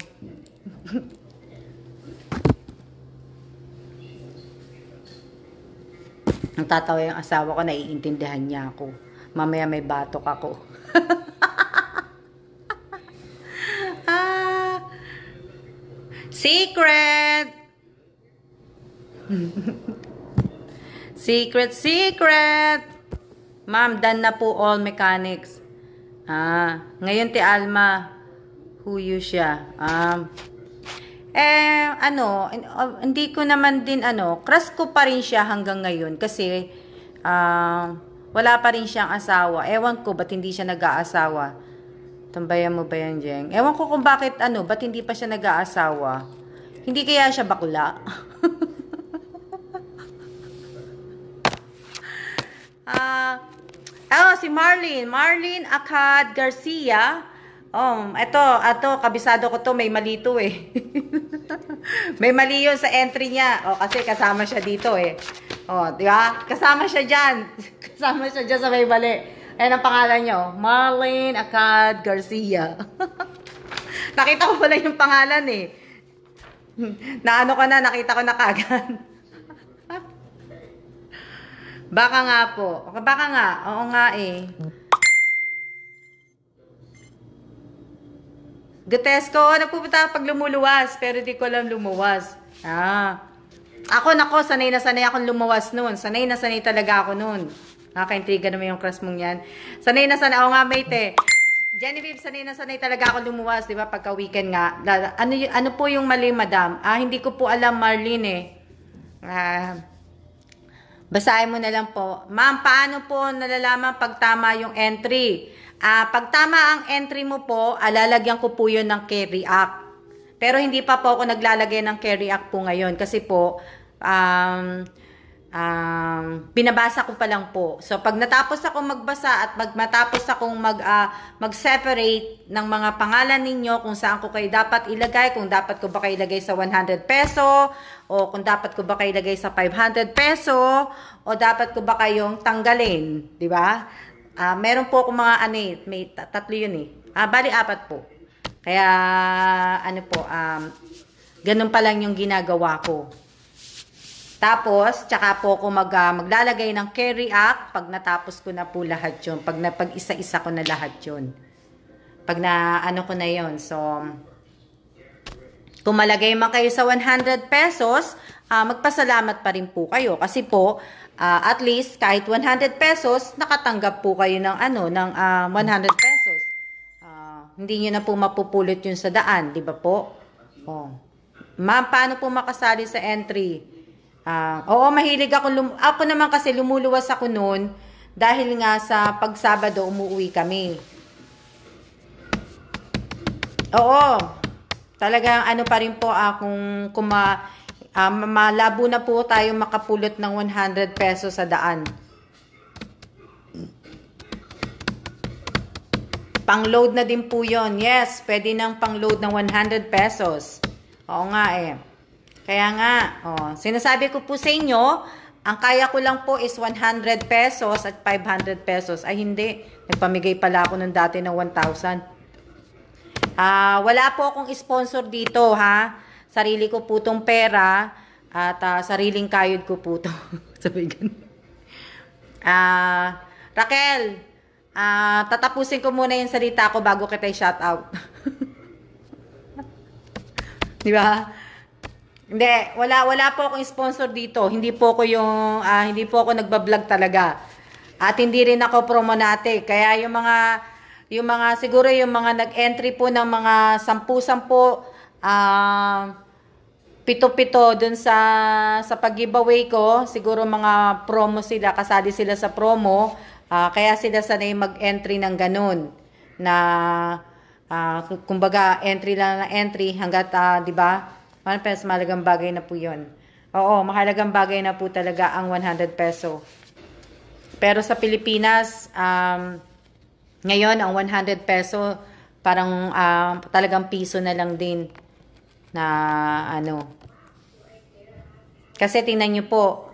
Ang tatawa yung asawa ko, naiintindihan niya ako. Mamaya may batok ako. Secret! Secret! Ma'am, done na po all mechanics. Ngayon ti Alma, huyo siya. Hindi ko naman din crush ko pa rin siya hanggang ngayon kasi wala pa rin siyang asawa. Ewan ko ba't hindi siya nag-aasawa. Tambayan mo ba yan, Jeng? Ewan ko kung bakit ba't hindi pa siya nag-aasawa. Hindi kaya siya bakla. Si Marlene Acad Garcia. Ito, kabisado ko to, may mali to eh. May mali yun sa entry niya. Kasi kasama siya dito eh. Di ba? Kasama siya dyan. Kasama siya dyan sa may mali. Ayan ang pangalan niyo. Marlene Acad Garcia. Nakita ko pala yung pangalan eh. Nakita ko na kagad. Baka nga po. Baka nga. Oo nga eh. Gutesco, nagpupunta pag lumuluwas, pero di ko alam lumuwas. Ako, sanay na sanay akong lumuwas noon. Sanay na sanay talaga ako noon. Nakaka-intriga naman yung crush mong yan. Sanay na sanay. Oo nga, mate. Genevieve, sanay na sanay talaga ako lumuwas, di ba? Pagka weekend nga. Ano po yung mali, madam? Hindi ko po alam, Marlene eh. Basahin mo na lang po. Ma'am, paano po nalalaman pag tama yung entry? Pag tama ang entry mo po, lalagyan ko po yun ng carry act. Pero hindi pa po ako naglalagay ng carry act po ngayon. Kasi po, binabasa ko pa lang po. So, pag natapos ako magbasa at matapos akong mag-separate ng mga pangalan ninyo, kung saan ko kayo dapat ilagay, kung dapat ko ba kayo ilagay sa 100 peso, o kung dapat ko ba kayo ilagay sa 500 peso, o dapat ko ba kayong tanggalin, di ba? Meron po akong mga may tatlo yun eh. Bali 4 po. Kaya, ganun pa lang yung ginagawa ko. Tapos, tsaka po ako maglalagay ng carry act pag natapos ko na po lahat yun. Pag isa-isa ko na lahat yun. Pag na ano ko na yun. So, kung malagay man kayo sa 100 pesos, magpasalamat pa rin po kayo. Kasi po, at least kahit 100 pesos, nakatanggap po kayo ng 100 pesos. Hindi nyo na po mapupulot yun sa daan, di ba po? Oh. Ma'am, paano po makasali sa entry? Oo, mahilig ako. Ako naman kasi lumuluwas ako noon dahil nga sa pagsabado umuwi kami. Oo. Talagang ano pa rin po kung malabo na po tayo makapulot ng 100 pesos sa daan. Pang-load na din po yon. Yes, pwede nang pang-load ng 100 pesos. Oo nga eh. Kaya nga, sinasabi ko po sa inyo, ang kaya ko lang po is 100 pesos at 500 pesos. Ay hindi, nagpamigay pala ako nung dati ng 1,000. Wala po akong sponsor dito ha. Sarili ko po tong pera at sariling kayod ko po to. Sabi ganun. Raquel, tatapusin ko muna yung salita ko bago kita i-shout out. Di ba? Hindi, wala po akong sponsor dito. Hindi po ako nagba-vlog talaga. At hindi rin ako promonate. Kaya yung mga siguro yung mga nag-entry po ng mga 10-10 7 dun sa pag-giveaway ko, siguro mga promo sila, kasali sila sa promo, kaya sila sanay mag-entry ng ganun na kumbaga entry lang na entry hanggat 'di ba? Mahalagang bagay na po 'yon. Oo, mahalagang bagay na po talaga ang 100 peso. Pero sa Pilipinas, ngayon ang 100 peso parang talagang piso na lang din na Kasi tingnan niyo po,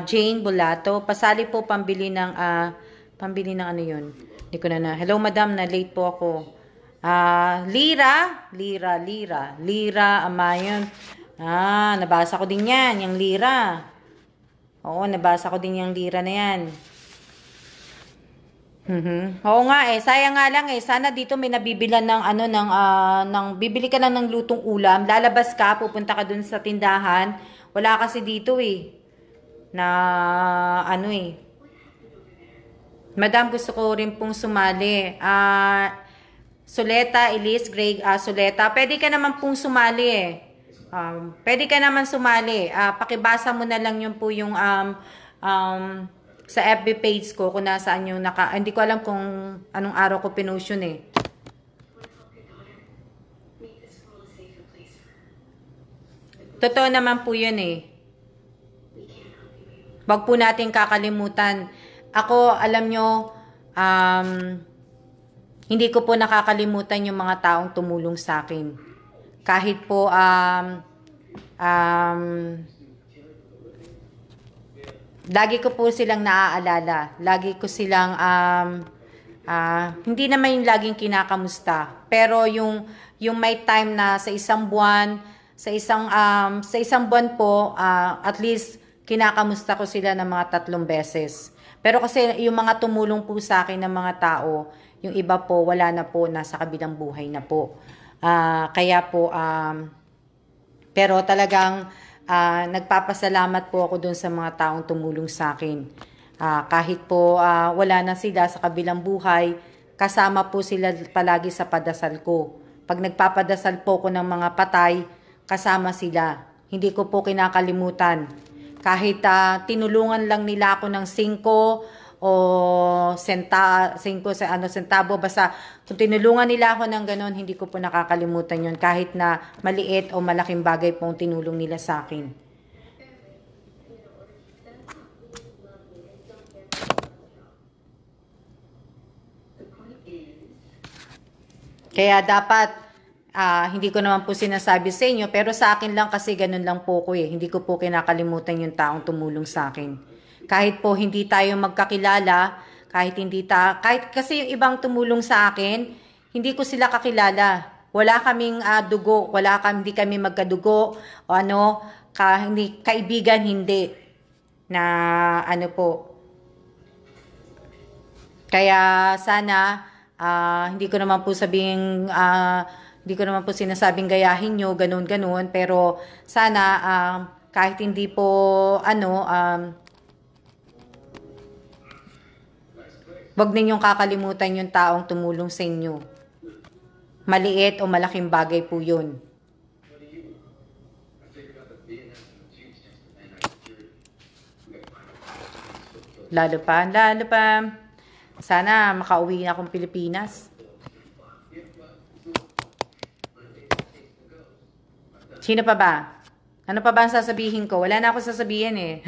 Jane Bulato, pasali po pambili ng ano 'yun. Hindi ko na. Hello madam, na late po ako. Lira, Amayon. Nabasa ko din yan, yung lira. Oo, nabasa ko din yung lira na yan. Oo nga sayang nga lang sana dito may nabibilan ng bibili ka lang ng lutong ulam, lalabas ka, pupunta ka dun sa tindahan. Wala kasi dito na Madam, gusto ko rin pong sumali. Soleta, Elise, Greg, Soleta. Pwede ka naman pong sumali Pwede ka naman sumali. Pakibasa mo na lang yun po yung sa FB page ko kung nasaan yung hindi ko alam kung anong araw ko pinost yun Totoo naman po yun Wag po natin kakalimutan. Ako, alam nyo, hindi ko po nakakalimutan yung mga taong tumulong sa akin. Kahit po, lagi ko po silang naaalala. Lagi ko silang, hindi naman yung laging kinakamusta. Pero yung may time na sa isang buwan, sa isang buwan po, at least, kinakamusta ko sila ng mga 3 beses. Pero kasi yung mga tumulong po sa akin ng mga tao, yung iba po, wala na po, nasa kabilang buhay na po. Kaya po, pero talagang nagpapasalamat po ako dun sa mga taong tumulong sa akin. Kahit po wala na sila sa kabilang buhay, kasama po sila palagi sa padasal ko. Pag nagpapadasal po ko ng mga patay, kasama sila. Hindi ko po kinakalimutan. Kahit tinulungan lang nila ako ng 5 o sentabo, basta kung tinulungan nila ako ng ganon, hindi ko po nakakalimutan yon, kahit na maliit o malaking bagay pong tinulong nila sa akin. Kaya dapat hindi ko naman po sinasabi sa inyo, pero sa akin lang kasi ganun lang po ko Hindi ko po kinakalimutan yung taong tumulong sa akin. Kahit po hindi tayo magkakilala, kahit kasi yung ibang tumulong sa akin, hindi ko sila kakilala. Wala kaming dugo, hindi kami magkadugo o hindi, kaibigan hindi. Na ano po. Kaya sana, hindi ko naman po hindi ko naman po sinasabing gayahin nyo, ganun-ganun. Pero sana, kahit hindi po, wag ninyong kakalimutan yung taong tumulong sa inyo. Maliit o malaking bagay po yun. Lalo pa. Sana makauwi na akong Pilipinas. Sino pa ba? Ano pa ba ang sasabihin ko? Wala na ako sasabihin eh.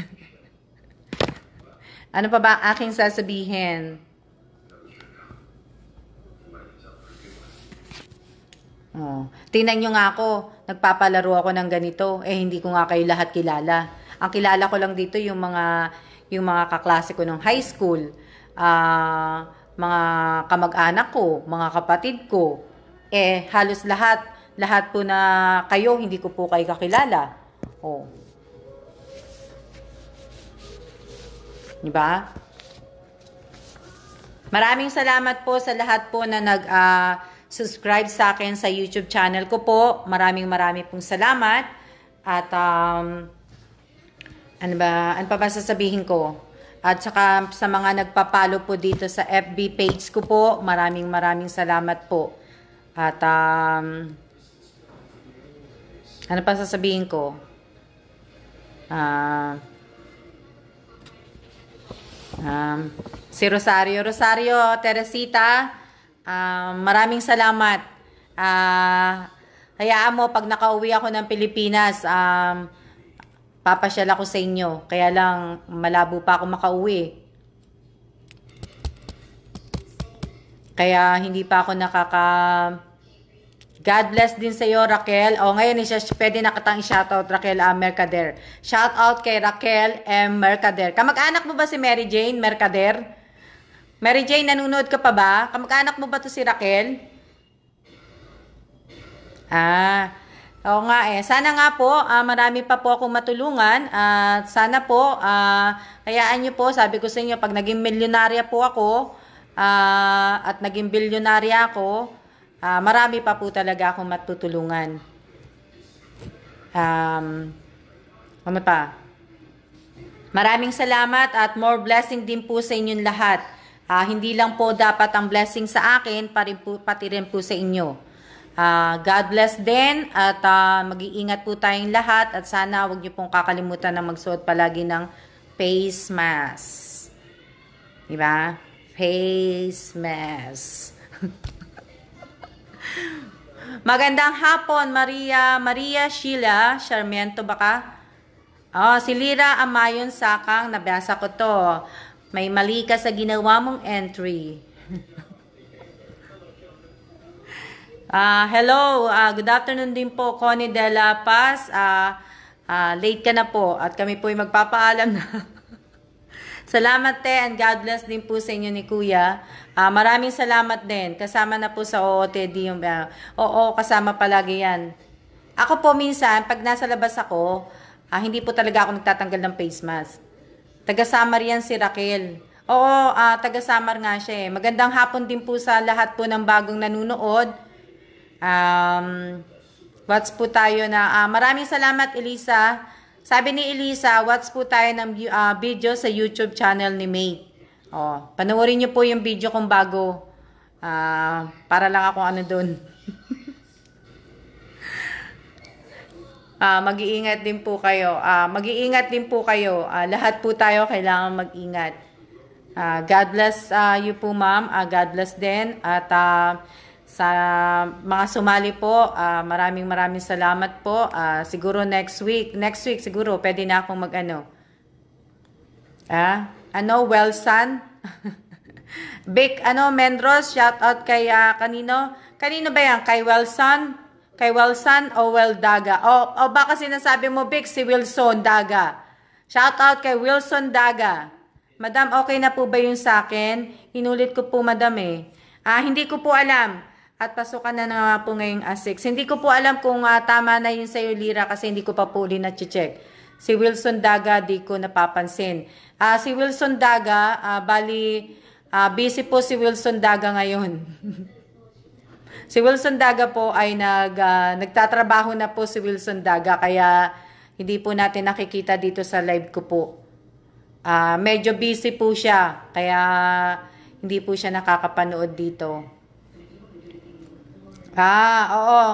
Ano pa ba ang aking sasabihin? Oh. Tingnan nyo nga ako. Nagpapalaro ako ng ganito. Hindi ko nga kayo lahat kilala. Ang kilala ko lang dito yung mga kaklase ko ng high school. Mga kamag-anak ko, mga kapatid ko, halos lahat po na kayo, hindi ko po kayo kakilala. Oh. Diba? Maraming salamat po sa lahat po na subscribe sa akin sa YouTube channel ko po. Maraming pong salamat. At, ano pa ba sasabihin ko? At saka sa mga nagpapalo po dito sa FB page ko po, maraming salamat po. At ano pa sasabihin ko? Si Rosario Teresita, maraming salamat. Hayaan mo, pag nakauwi ako ng Pilipinas, papasyal ako sa inyo. Kaya lang, malabo pa ako makauwi. Kaya hindi pa ako God bless din sa iyo, Raquel. Ngayon, pwede na kitang i-shoutout, Raquel Mercader. Shoutout kay Raquel M. Mercader. Kamag-anak mo ba si Mary Jane Mercader? Mary Jane, nanonood ka pa ba? Kamag-anak mo ba to si Raquel? Oo nga Sana nga po, marami pa po akong matulungan. Sana po, hayaan nyo po, sabi ko sa inyo, pag naging milyonarya po ako, at naging bilyonarya ako, marami pa po talaga akong matutulungan. Ano pa? Maraming salamat at more blessing din po sa inyong lahat. Hindi lang po dapat ang blessing sa akin, pati rin po sa inyo. God bless din at mag-iingat po tayong lahat at sana huwag niyo pong kakalimutan na magsuot palagi ng face mask. Diba? Face mask. Magandang hapon, Maria Sheila Sarmiento baka? Si Lira Amayon Sakang, nabasa ko to. May mali ka sa ginawa mong entry. Hello, good afternoon din po, Connie De La Paz. Late ka na po at kami po ay magpapaalam na. Salamat and God bless din po sa inyo ni Kuya. Maraming salamat din. Kasama na po sa OOTD yung kasama palagi yan. Ako po minsan, pag nasa labas ako, hindi po talaga ako nagtatanggal ng face mask. Taga-Samar yan si Raquel. Taga-Samar nga siya Magandang hapon din po sa lahat po ng bagong nanunood. Watch po tayo na maraming salamat Elisa. Sabi ni Elisa, watch po tayo ng video sa YouTube channel ni May. Panoorin niyo po yung video kong bago. Para lang ako doon. Mag-iingat din po kayo. Lahat po tayo kailangan mag-ingat. God bless you po, ma'am. God bless din. At sa mga sumali po, maraming salamat po. Siguro next week siguro pwede na akong Welson. Big Mendros, shout out kay kanino ba yan? Kay Welson o Weldaga? Baka sinasabi mo Big si Wilson Daga. Shout out kay Wilson Daga. Madam, okay na po ba yun sa akin? Inulit ko po, madam Hindi ko po alam. At pasukan na nga po ngayong ASICS. Hindi ko po alam kung tama na yun sa'yo, Lira, kasi hindi ko pa po ulit na-check. Si Wilson Daga, di ko napapansin. Si Wilson Daga, busy po si Wilson Daga ngayon. Si Wilson Daga po ay nagtatrabaho na po si Wilson Daga, kaya hindi po natin nakikita dito sa live ko po. Medyo busy po siya, kaya hindi po siya nakakapanood dito. Oo.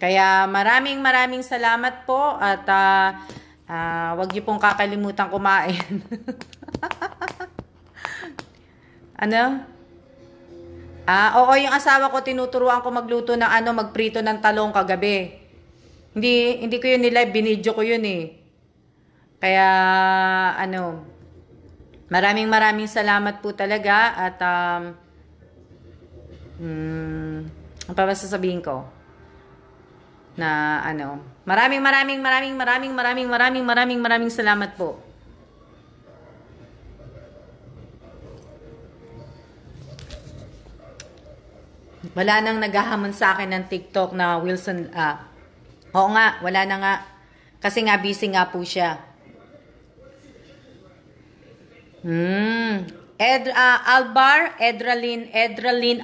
Kaya maraming salamat po at wag niyo pong kakalimutan kumain. Oo, yung asawa ko tinuturuan ko magluto ng magprito ng talong kagabi. Hindi ko yun nilive, binidyo ko yun eh. Kaya maraming salamat po talaga at ang pa ba sasabihin ko? Na maraming salamat po. Wala nang naghahamon sa akin ng TikTok na Wilson. Oo nga, wala na nga. Kasi nga busy nga po siya. Edralyn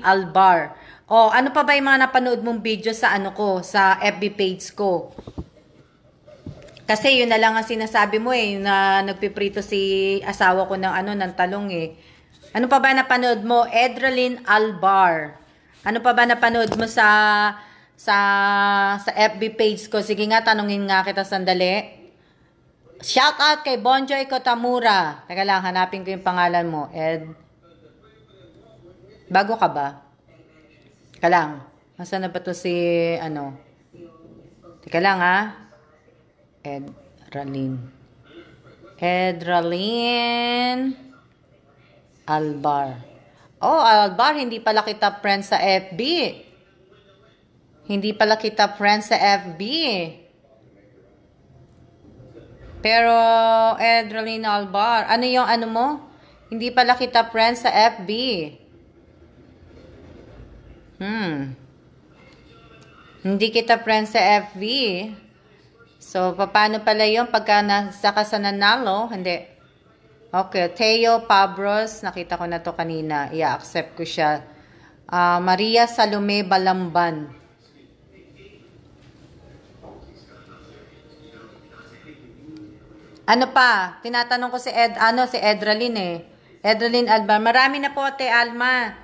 Albar. Ano pa ba yung mga napanood mong video sa sa FB page ko? Kasi yun na lang ang sinasabi mo na nagpiprito si asawa ko ng talong eh. Ano pa ba napanood mo? Edralyn Albar. Ano pa ba napanood mo sa FB page ko? Sige nga, tanungin nga kita sandali. Shout out kay Bonjoy Kotamura. Teka lang, hanapin ko yung pangalan mo. Bago ka ba? Teka lang. Nasaan na ba to si Teka lang Edralyn Albar. Albar, hindi pala kita friends sa FB. Hindi pala kita friends sa FB. Pero, Edralyn Albar, ano yung mo? Hindi pala kita friends sa FB. Hindi kita friends sa FB. So, paano pala yun pagka nasa ka sa nanalo? Hindi. Okay, Theo Pabros, nakita ko na to kanina. I-accept ko siya. Maria Salome Balamban. Ano pa? Tinatanong ko si Edralyn eh. Edralyn Alba. Marami na po, Ate Alma.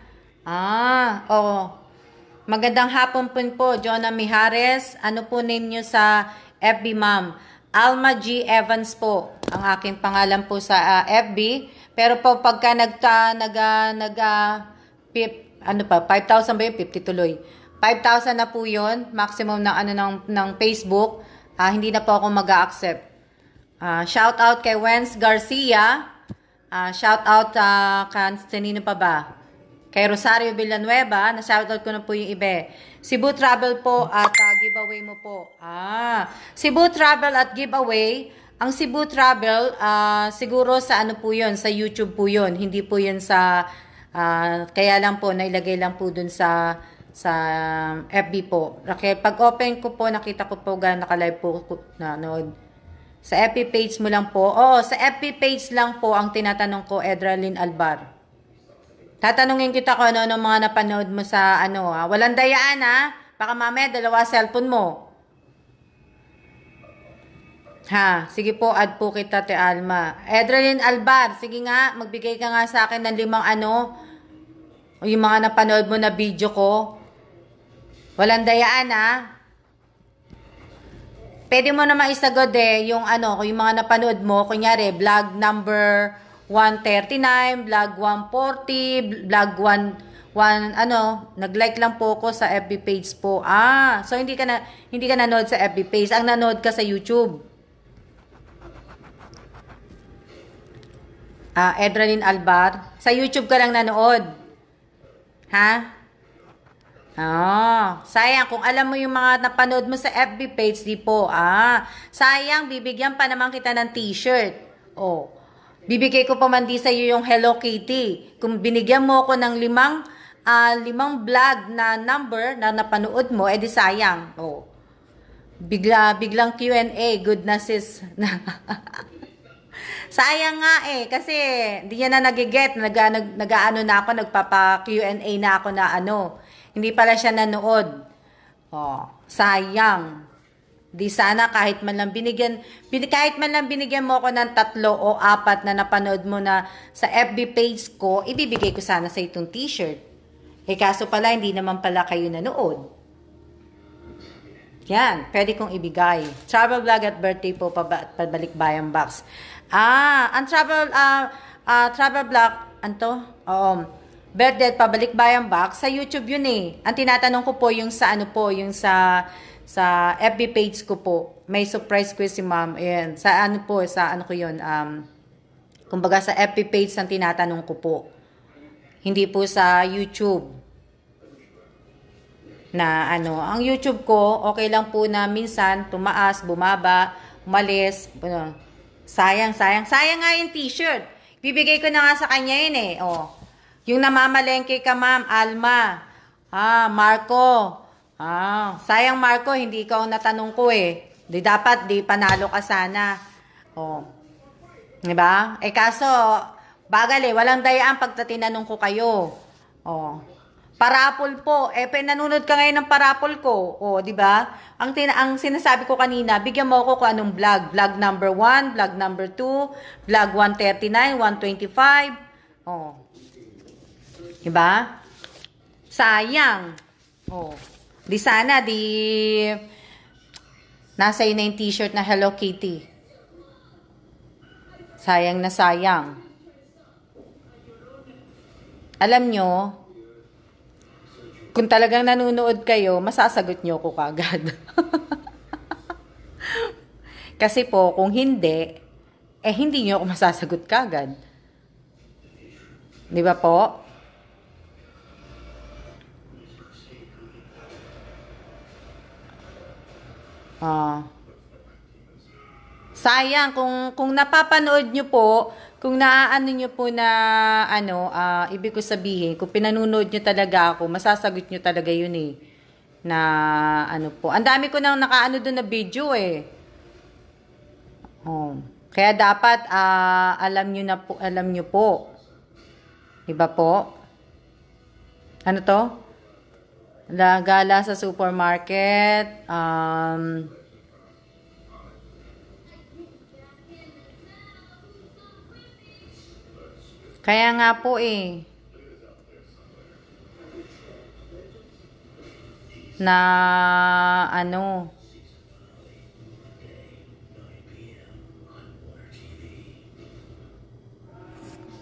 Magandang hapon po, Jonah Mijares. Ano po name nyo sa FB, ma'am? Alma G. Evans po. Ang aking pangalan po sa FB. Pero po, pagka 5,000 ba yun? 50 tuloy. 5,000 na po yun. Maximum ng Facebook. Hindi na po ako mag-a-accept. Shout out kay Wenz Garcia. Shout out kanino pa ba? Kay Rosario Villanueva. Na-shout out ko na po yung iba. Cebu Travel po at giveaway mo po. Cebu Travel at giveaway. Ang Cebu Travel, siguro sa po yun? Sa YouTube po yun. Hindi po yun sa... kaya lang po, nailagay lang po dun sa FB po. Okay, pag open ko po, nakita ko po gano'n naka-live po nanood. Sa FB page mo lang po. Sa FB page lang po ang tinatanong ko, Edralyn Albar. Tatanungin kita kung ano mga napanood mo sa Walang dayaan Baka mamaya dalawa cellphone mo. Sige po, add po kita, Te Alma. Edralyn Albar, sige nga, magbigay ka nga sa akin ng 5 yung mga napanood mo na video ko. Walang dayaan Pwede mo naman isagod yung yung mga napanood mo, kunyari, vlog number 139, vlog 140, vlog 1, nag-like lang po ko sa FB page po. So hindi ka nanood sa FB page, ang nanood ka sa YouTube. Edralyn Albar, sa YouTube ka lang nanood. Sayang kung alam mo yung mga napanood mo sa FB page, di po. Sayang, bibigyan pa naman kita ng t-shirt. Bibigay ko pa man di sa iyo yung Hello Kitty. Kung binigyan mo ako ng limang vlog na number na napanood mo, edi sayang. Oh. Biglang Q&A, goodness is... Sayang nga eh, kasi hindi niya na nagiget, nag-ano na ako, nagpapa Q&A na ako na ano. Hindi pala siya nanood. Oh, sayang. Di sana kahit man lang binigyan mo ako ng 3 o 4 na napanood mo na sa FB page ko, ibibigay ko sana sa itong t-shirt. Eh kaso pala, hindi naman pala kayo nanood. Yan, pwede kong ibigay. Travel vlog at birthday po, pabalik bayang box. Ang travel vlog, birthday at pabalik bayang box, sa YouTube yun eh. Ang tinatanong ko po yung sa ano po, yung sa FB page ko po. May surprise quiz si ma'am. Ayan, sa ano po, sa ano ko yun, kumbaga sa FB page ang tinatanong ko po. Hindi po sa YouTube. Na ano, ang YouTube ko, okay lang po na minsan tumaas, bumaba, umalis. Sayang nga yung t-shirt. Bibigay ko na nga sa kanya yun eh. Oh. Yung namamalengke ka, ma'am, Alma. Marco. Sayang Marco, hindi ikaw natanong ko eh. Dapat panalo ka sana. Oh. 'Di ba? Eh kaso bagal eh, walang dayaan pag tinanong ko kayo. Oh. Parapol po. Nanonood ka ngayon ng parapol ko. Oh, 'di ba? Ang sinasabi ko kanina, bigyan mo ako kung anong vlog. Vlog number 1, vlog number 2, vlog 139, 125. Oh. 'Di ba? Sayang. Oh. Di sana, nasa yun na yung t-shirt na Hello Kitty. Sayang na sayang. Alam nyo, kung talagang nanonood kayo, masasagot nyo ko kagad. Kasi po, kung hindi, hindi nyo ako masasagot kagad. Di ba po? Sayang kung napapanood nyo po, kung naaano nyo po na ibig ko sabihin, kung pinanunood nyo talaga ako, masasagot nyo talaga yun eh. Na ano po. Ang dami ko nang nakaano doon na video eh. Oh. Kaya dapat alam nyo po. Iba po? Ano to? Gala sa supermarket. Kaya nga po eh. Na ano.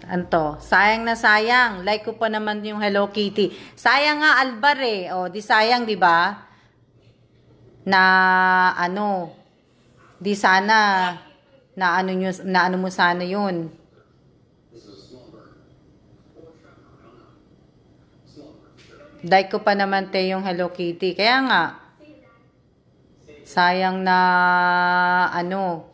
Anto, sayang na sayang. Like ko pa naman yung Hello Kitty. Sayang nga Albar eh. O, di sayang, di ba? Na ano, di sana na ano mo sana yun. Like ko pa naman te yung Hello Kitty. Kaya nga, sayang na ano.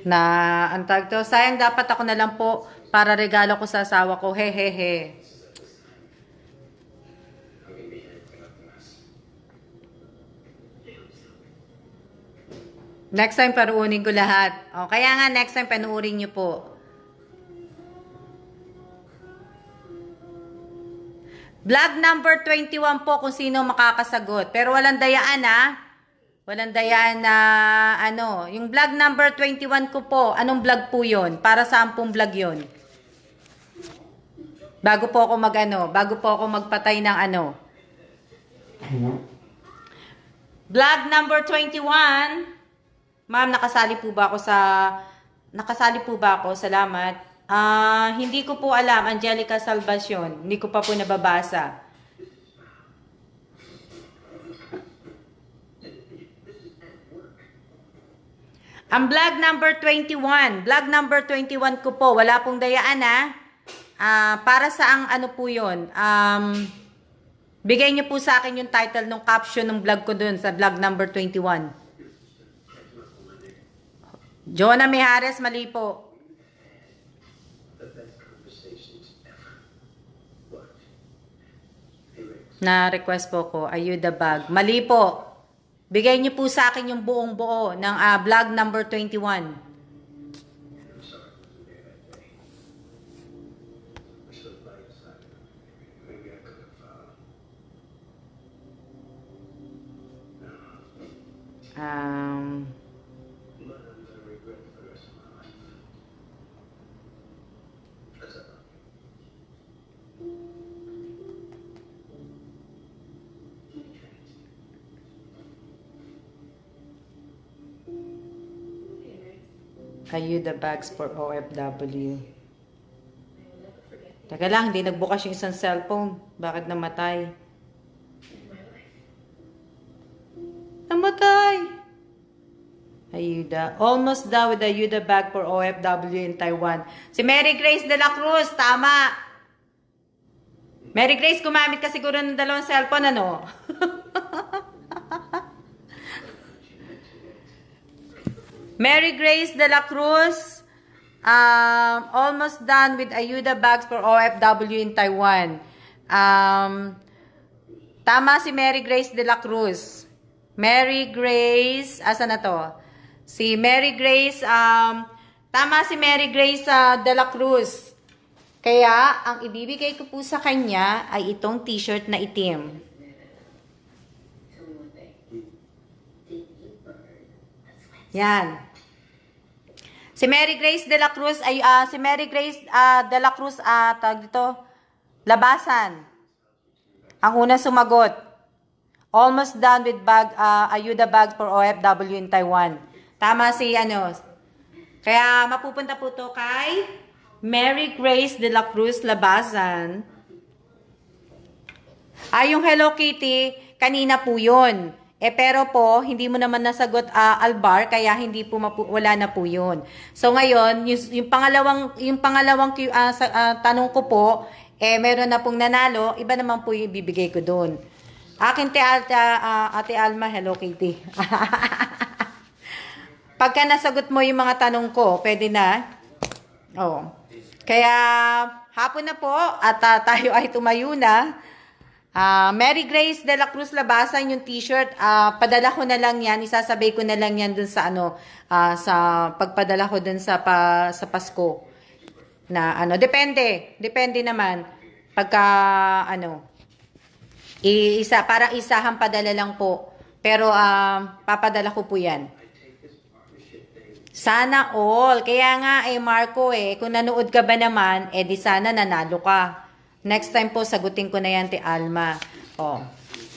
Na ang tag to, sayang dapat ako na lang po para regalo ko sa asawa ko. Hehehe. Next time panuunin ko lahat. O, kaya nga next time panuurin nyo po. Vlog number 21 po kung sino makakasagot. Pero walang dayaan Walang dayaan na ano. Yung vlog number 21 ko po, anong vlog po yun? Para saan pong vlog yun? Bago po ako bago po ako magpatay ng ano. Vlog number 21. Ma'am, nakasali po ba ako? Salamat. Hindi ko po alam, Angelica Salvacion. Hindi ko pa po nababasa. Ang vlog number 21 ko po, wala pong dayaan para sa ang ano po yun, bigay niyo po sa akin yung title ng caption ng vlog ko dun sa vlog number 21. Jonah Mijares, mali po. Na-request po ko, ayuda bag. Mali po. Bigay niyo po sa akin yung buong buo ng vlog number 21. Ayuda bags for OFW. Teka lang, hindi nagbukas yung isang cellphone. Bakit namatay? Namatay! Ayuda. Almost done with the Ayuda bag for OFW in Taiwan. Si Mary Grace de la Cruz, tama! Mary Grace, gumamit ka siguro ng dalawang cellphone, ano? Mary Grace de la Cruz, almost done with Ayuda bags for OFW in Taiwan. Tama si Mary Grace de la Cruz. Mary Grace, asa na to? Si Mary Grace, tama si Mary Grace de la Cruz. Kaya, ang ibibigay ko po sa kanya ay itong t-shirt na itim. Yan. Si Mary Grace de la Cruz ay si Mary Grace de la Cruz tawag dito, Labasan. Ang una sumagot. Almost done with bag Ayuda bag for OFW in Taiwan. Tama si ano. Kaya mapupunta po to kay Mary Grace de la Cruz Labasan. Yung Hello Kitty, kanina po 'yon. Pero po, hindi mo naman nasagot Albar, kaya hindi po wala na po 'yun. So ngayon, yung pangalawang tanong ko po, meron na pong nanalo, iba naman po yung ibibigay ko doon. Akin Ate Alma, Hello Kitty. Pagka nasagot mo yung mga tanong ko, pwede na. Oh. Kaya hapon na po at tayo ay tumayo na. Mary Grace de la Cruz Labasan yung t-shirt, padala ko na lang yan, isasabay ko na lang yan dun sa sa pagpadala ko dun sa Pasko na depende naman pagka parang isahan padala lang po, pero papadala ko po yan. Sana all. Kaya nga Marco kung nanood ka ba naman, di sana nanalo ka. Next time po, sagutin ko na yan, Te Alma. Oh.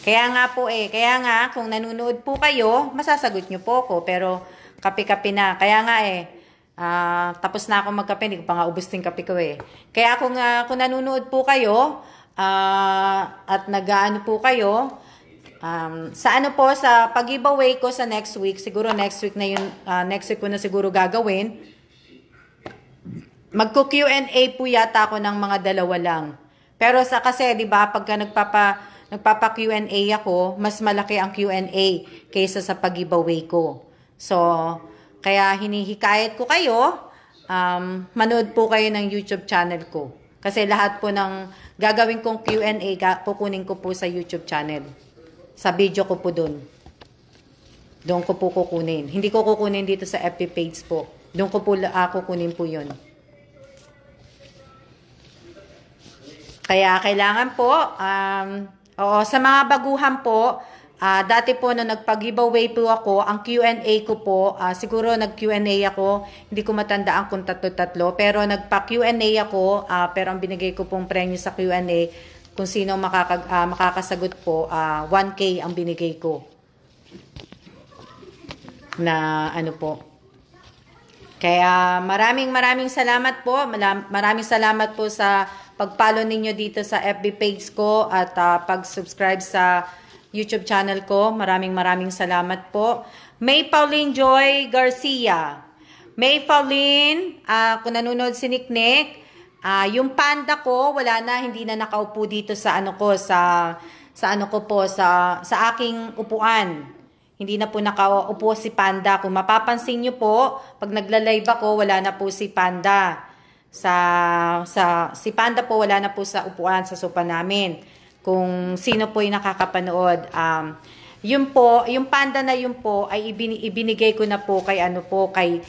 Kaya nga po kaya nga, kung nanonood po kayo, masasagot nyo po ko. Pero, kape-kape na. Kaya nga tapos na ako magkape, hindi ko pa nga ubos yung kape ko Kaya kung nanonood po kayo, at nag-aano po kayo, sa sa pag-giveaway ko sa next week, siguro next week na yun, next week ko na siguro gagawin, magko-Q&A po yata ako ng mga dalawa lang. Pero kasi 'di ba pagka nagpapa Q&A ako, mas malaki ang Q&A kaysa sa pag-giveaway ko. So, kaya hinihikayat ko kayo, manood po kayo ng YouTube channel ko. Kasi lahat po ng gagawin kong Q&A, kukunin ko po sa YouTube channel. Sa video ko po doon. Doon ko po kukunin. Hindi ko kukunin dito sa FB page po. Doon ko po kukunin po 'yun. Kaya kailangan po, sa mga baguhan po, dati po nung nagpag-giveaway po ako, ang Q&A ko po, siguro nag-Q&A ako, hindi ko matandaan kung tatlo-tatlo, pero nagpa-Q&A ako, pero ang binigay ko pong premyo sa Q&A, kung sino makakasagot po, 1K ang binigay ko. Na po. Kaya maraming salamat po, maraming salamat po sa pag-follow ninyo dito sa FB page ko at pag-subscribe sa YouTube channel ko. Maraming salamat po. May Pauline Joy Garcia. May Pauline, kung nanonood si Nick, Yung panda ko, wala na, hindi na nakaupo dito sa ano ko, sa ano ko po, sa aking upuan. Hindi na po nakaupo si panda. Kung mapapansin nyo po, pag nagla-live ako, wala na po si panda. Si panda po, wala na po sa upuan, sa sopa namin. Kung sino po yung nakakapanood. Yun po, yung panda na yun po, ay ibinigay ko na po kay ano po, kay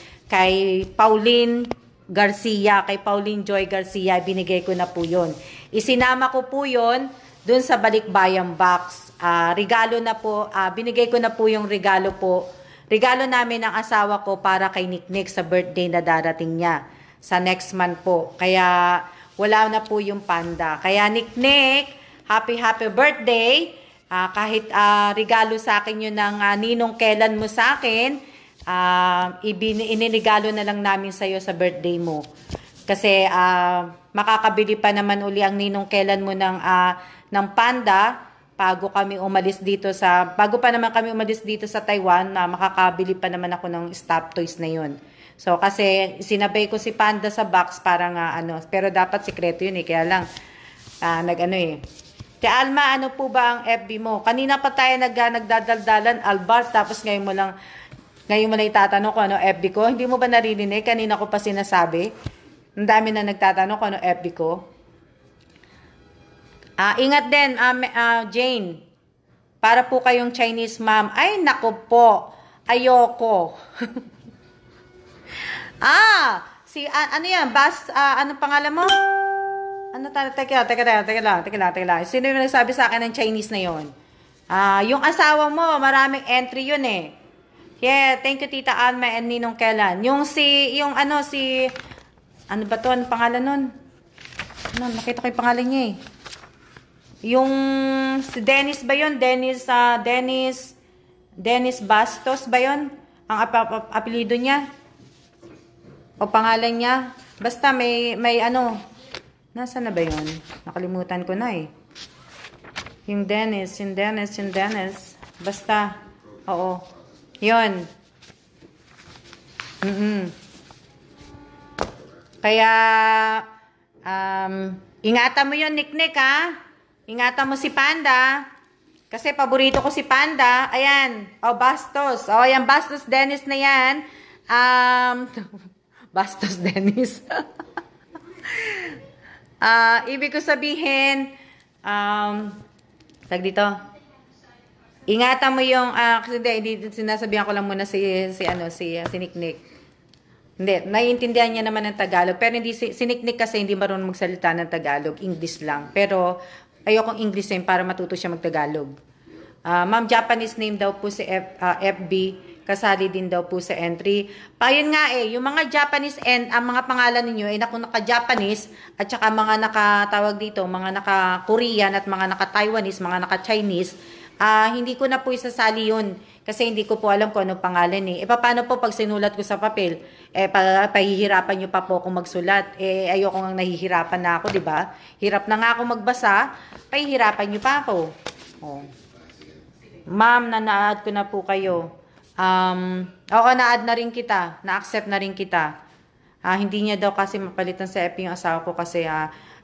Pauline Garcia, kay Pauline Joy Garcia, binigay ko na po yun. Isinama ko po yun dun sa Balikbayan box. Regalo na po, binigay ko na po yung regalo po. Regalo namin ng asawa ko para kay Nick sa birthday na darating niya sa next month po. Kaya wala na po yung panda. Kaya Nick, happy birthday. Kahit regalo sa akin yun ng ninong kailan mo sa akin, ininigalo na lang namin sa'yo sa birthday mo. Kasi makakabili pa naman uli ang ninong kailan mo ng panda bago pa naman kami umalis dito sa Taiwan, makakabili pa naman ako ng stop toys na yun. So kasi sinabay ko si panda sa box para nga pero dapat sikreto yun kaya lang Tia Alma, ano po ba ang FB mo? Kanina pa tayo nagdadaldalan, Albert, tapos ngayon mo lang itatanong ko ano FB ko. Hindi mo ba naririnig? Kanina ko pa sinasabi. Ang dami na nagtatanong ko ano FB ko. Ingat din, Jane. Para po kayong Chinese ma'am. Ay, naku po. Ayoko. Ano yan? Ano pangalan mo? Teka lang. Sino yung nagsabi sa akin ng Chinese na yon? Yung asawa mo, maraming entry yun eh. Yeah, thank you Tita Alma and Ninong Kellan. Ano ba to? Ano pangalan nun? Nakita ko yung pangalan niya eh. Yung si Dennis ba yun? Dennis Bastos ba yun? Ang apelido niya? O pangalan niya? Basta may nasa na ba yun? Nakalimutan ko na eh. Yung Dennis. Basta, oo. Yun. Kaya, ingatan mo yun, Nick, ha? Ingatan mo si Panda. Kasi paborito ko si Panda. Ayan. Bastos. Ayan, Bastos Dennis na yan. Bastos Dennis. Ibig ko sabihin, tag dito, ingatan mo yung, kasi hindi, sinasabihan ko lang muna si Nick. Hindi, naiintindihan niya naman ng Tagalog, pero hindi, si Nick kasi hindi marunong magsalita ng Tagalog, English lang. Pero, ayokong English yun para matuto siya mag-Tagalog. Ma'am, Japanese name daw po si FB, kasali din daw po sa entry. Ayun nga yung mga Japanese ang mga pangalan ninyo naka-Japanese at saka mga nakatawag dito, mga naka-Korean at mga naka-Taiwanese, mga naka-Chinese, hindi ko na po isasali yun kasi hindi ko po alam kung anong pangalan paano po pag sinulat ko sa papel? Pahihirapan nyo pa po akong magsulat. Ayoko nga nahihirapan na ako, di ba? Hirap na nga ako magbasa, pahihirapan nyo pa ako. Ma'am, na-add ko na po kayo. Oo, na-add na rin kita. Na-accept na rin kita. Hindi niya daw kasi mapalitan sa FB yung asawa ko kasi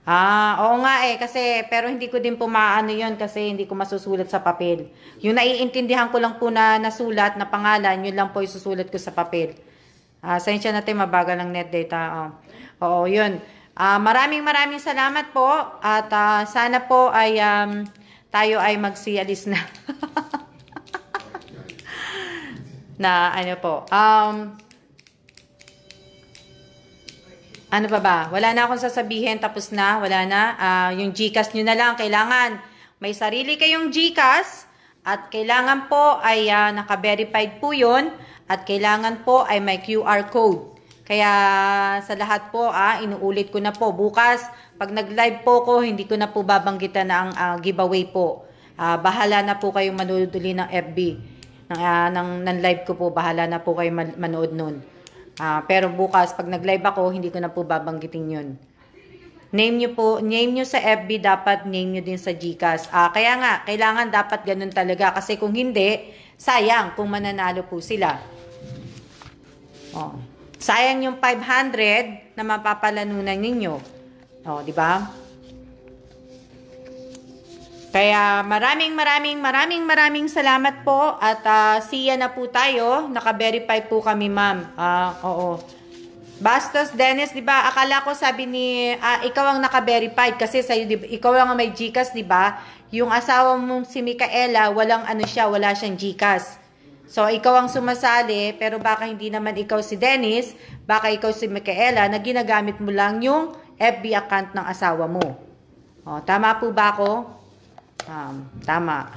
oo nga kasi pero hindi ko din po maano yun kasi hindi ko masusulat sa papel. Yung naiintindihan ko lang po na nasulat na pangalan, yun lang po isusulat ko sa papel. Sensya natin, mabagal ng net data. Oo, yun. Maraming salamat po at sana po ay tayo ay magsialis na. Na ano po. Ano pa ba? Wala na akong sasabihin. Tapos na. Wala na. Yung GCash nyo na lang. Kailangan may sarili kayong GCash. At kailangan po ay naka-verified po yun. At kailangan po ay may QR code. Kaya sa lahat po, inuulit ko na po. Bukas, pag nag-live po ko, hindi ko na po babanggitan na ang giveaway po. Bahala na po kayong manood uli ng FB. Ng live ko po. Bahala na po kayo manood nun. Pero bukas, pag nag-live ako, hindi ko na po babanggitin yun. Name nyo sa FB, dapat name nyo din sa GCash. Kaya nga, kailangan dapat ganun talaga. Kasi kung hindi, sayang kung mananalo po sila. Sayang yung 500 na mapapalanunan ninyo. O, di ba? Kaya maraming salamat po at siya na po tayo. Naka-verify po kami, ma'am. Oo. Bastos, Dennis, di ba? Akala ko sabi ni, ikaw ang naka-verified kasi sa'yo, di ba? Ikaw ang may GCash, di ba? Yung asawa mong si Micaela, walang ano siya, wala siyang GCash. So, ikaw ang sumasali, pero baka hindi naman ikaw si Dennis, baka ikaw si Micaela, na ginagamit mo lang yung FB account ng asawa mo. O, tama po ba ako? Tama.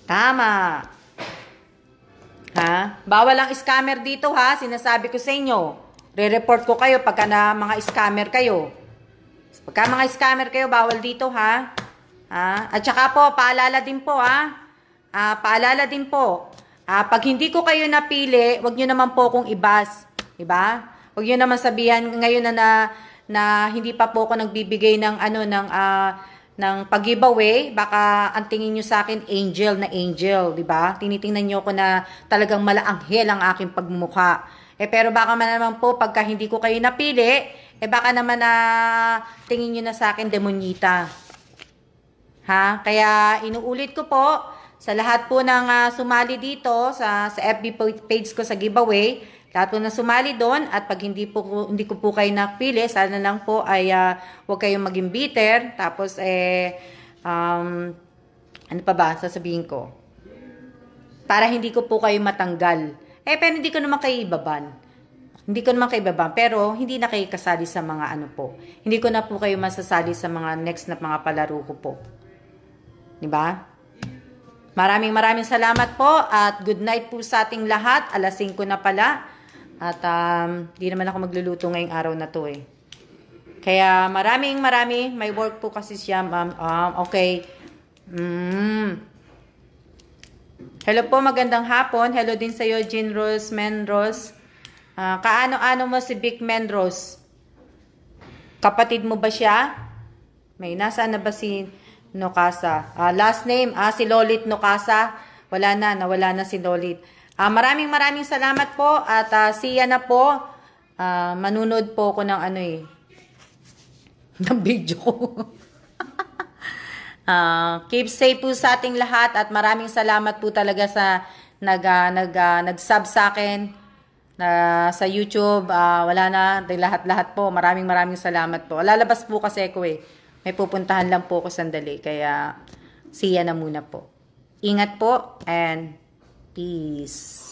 Tama. Ha? Bawal ang scammer dito ha. Sinasabi ko sa inyo. Re-report ko kayo pagka na mga scammer kayo. Pagka mga scammer kayo, bawal dito ha. At saka po, paalala din po ha. Paalala din po. Pag hindi ko kayo napili, wag nyo naman po kong ibas. Diba? Wag nyo naman sabihan ngayon na hindi pa po ako nagbibigay ng ng pag-giveaway, baka ang tingin nyo sa akin angel na angel, di ba? Tinitingnan nyo ko na talagang malaanghel ang aking pagmumukha. Pero baka naman po, pagka hindi ko kayo napili, baka naman na tingin nyo na sa akin demonyita. Ha? Kaya inuulit ko po, sa lahat po ng sumali dito, sa FB page ko sa giveaway, lahat po na sumali doon at pag hindi ko po kayo napili, sana lang po ay huwag kayong maging bitter. Tapos ano pa ba sasabihin ko? Para hindi ko po kayo matanggal. Pero hindi ko naman kayo ibaban. Hindi ko naman kayo ibaban, pero hindi na kayo kasali sa mga ano po. Hindi ko na po kayo masasali sa mga next na mga palaro ko po. 'Di ba? Maraming salamat po at good night po sa ating lahat. Alas 5 na pala. At di naman ako magluluto ngayong araw na to eh. Kaya maraming may work po kasi siya, ma'am. Okay. Hello po, magandang hapon. Hello din sa iyo, Jean Rose Menros. Kaano-ano mo si Vic Menros? Kapatid mo ba siya? Nasaan na ba si Nokasa? Last name, si Lolit Nokasa. Nawala na si Lolit. Maraming salamat po at siya na po. Manunod po ako ng ng video ko. Keep safe po sa ating lahat at maraming salamat po talaga sa nag-sub sa akin sa YouTube. Wala na, lahat po. Maraming salamat po. Lalabas po kasi ako eh. May pupuntahan lang po ako sandali. Kaya siya na muna po. Ingat po and peace.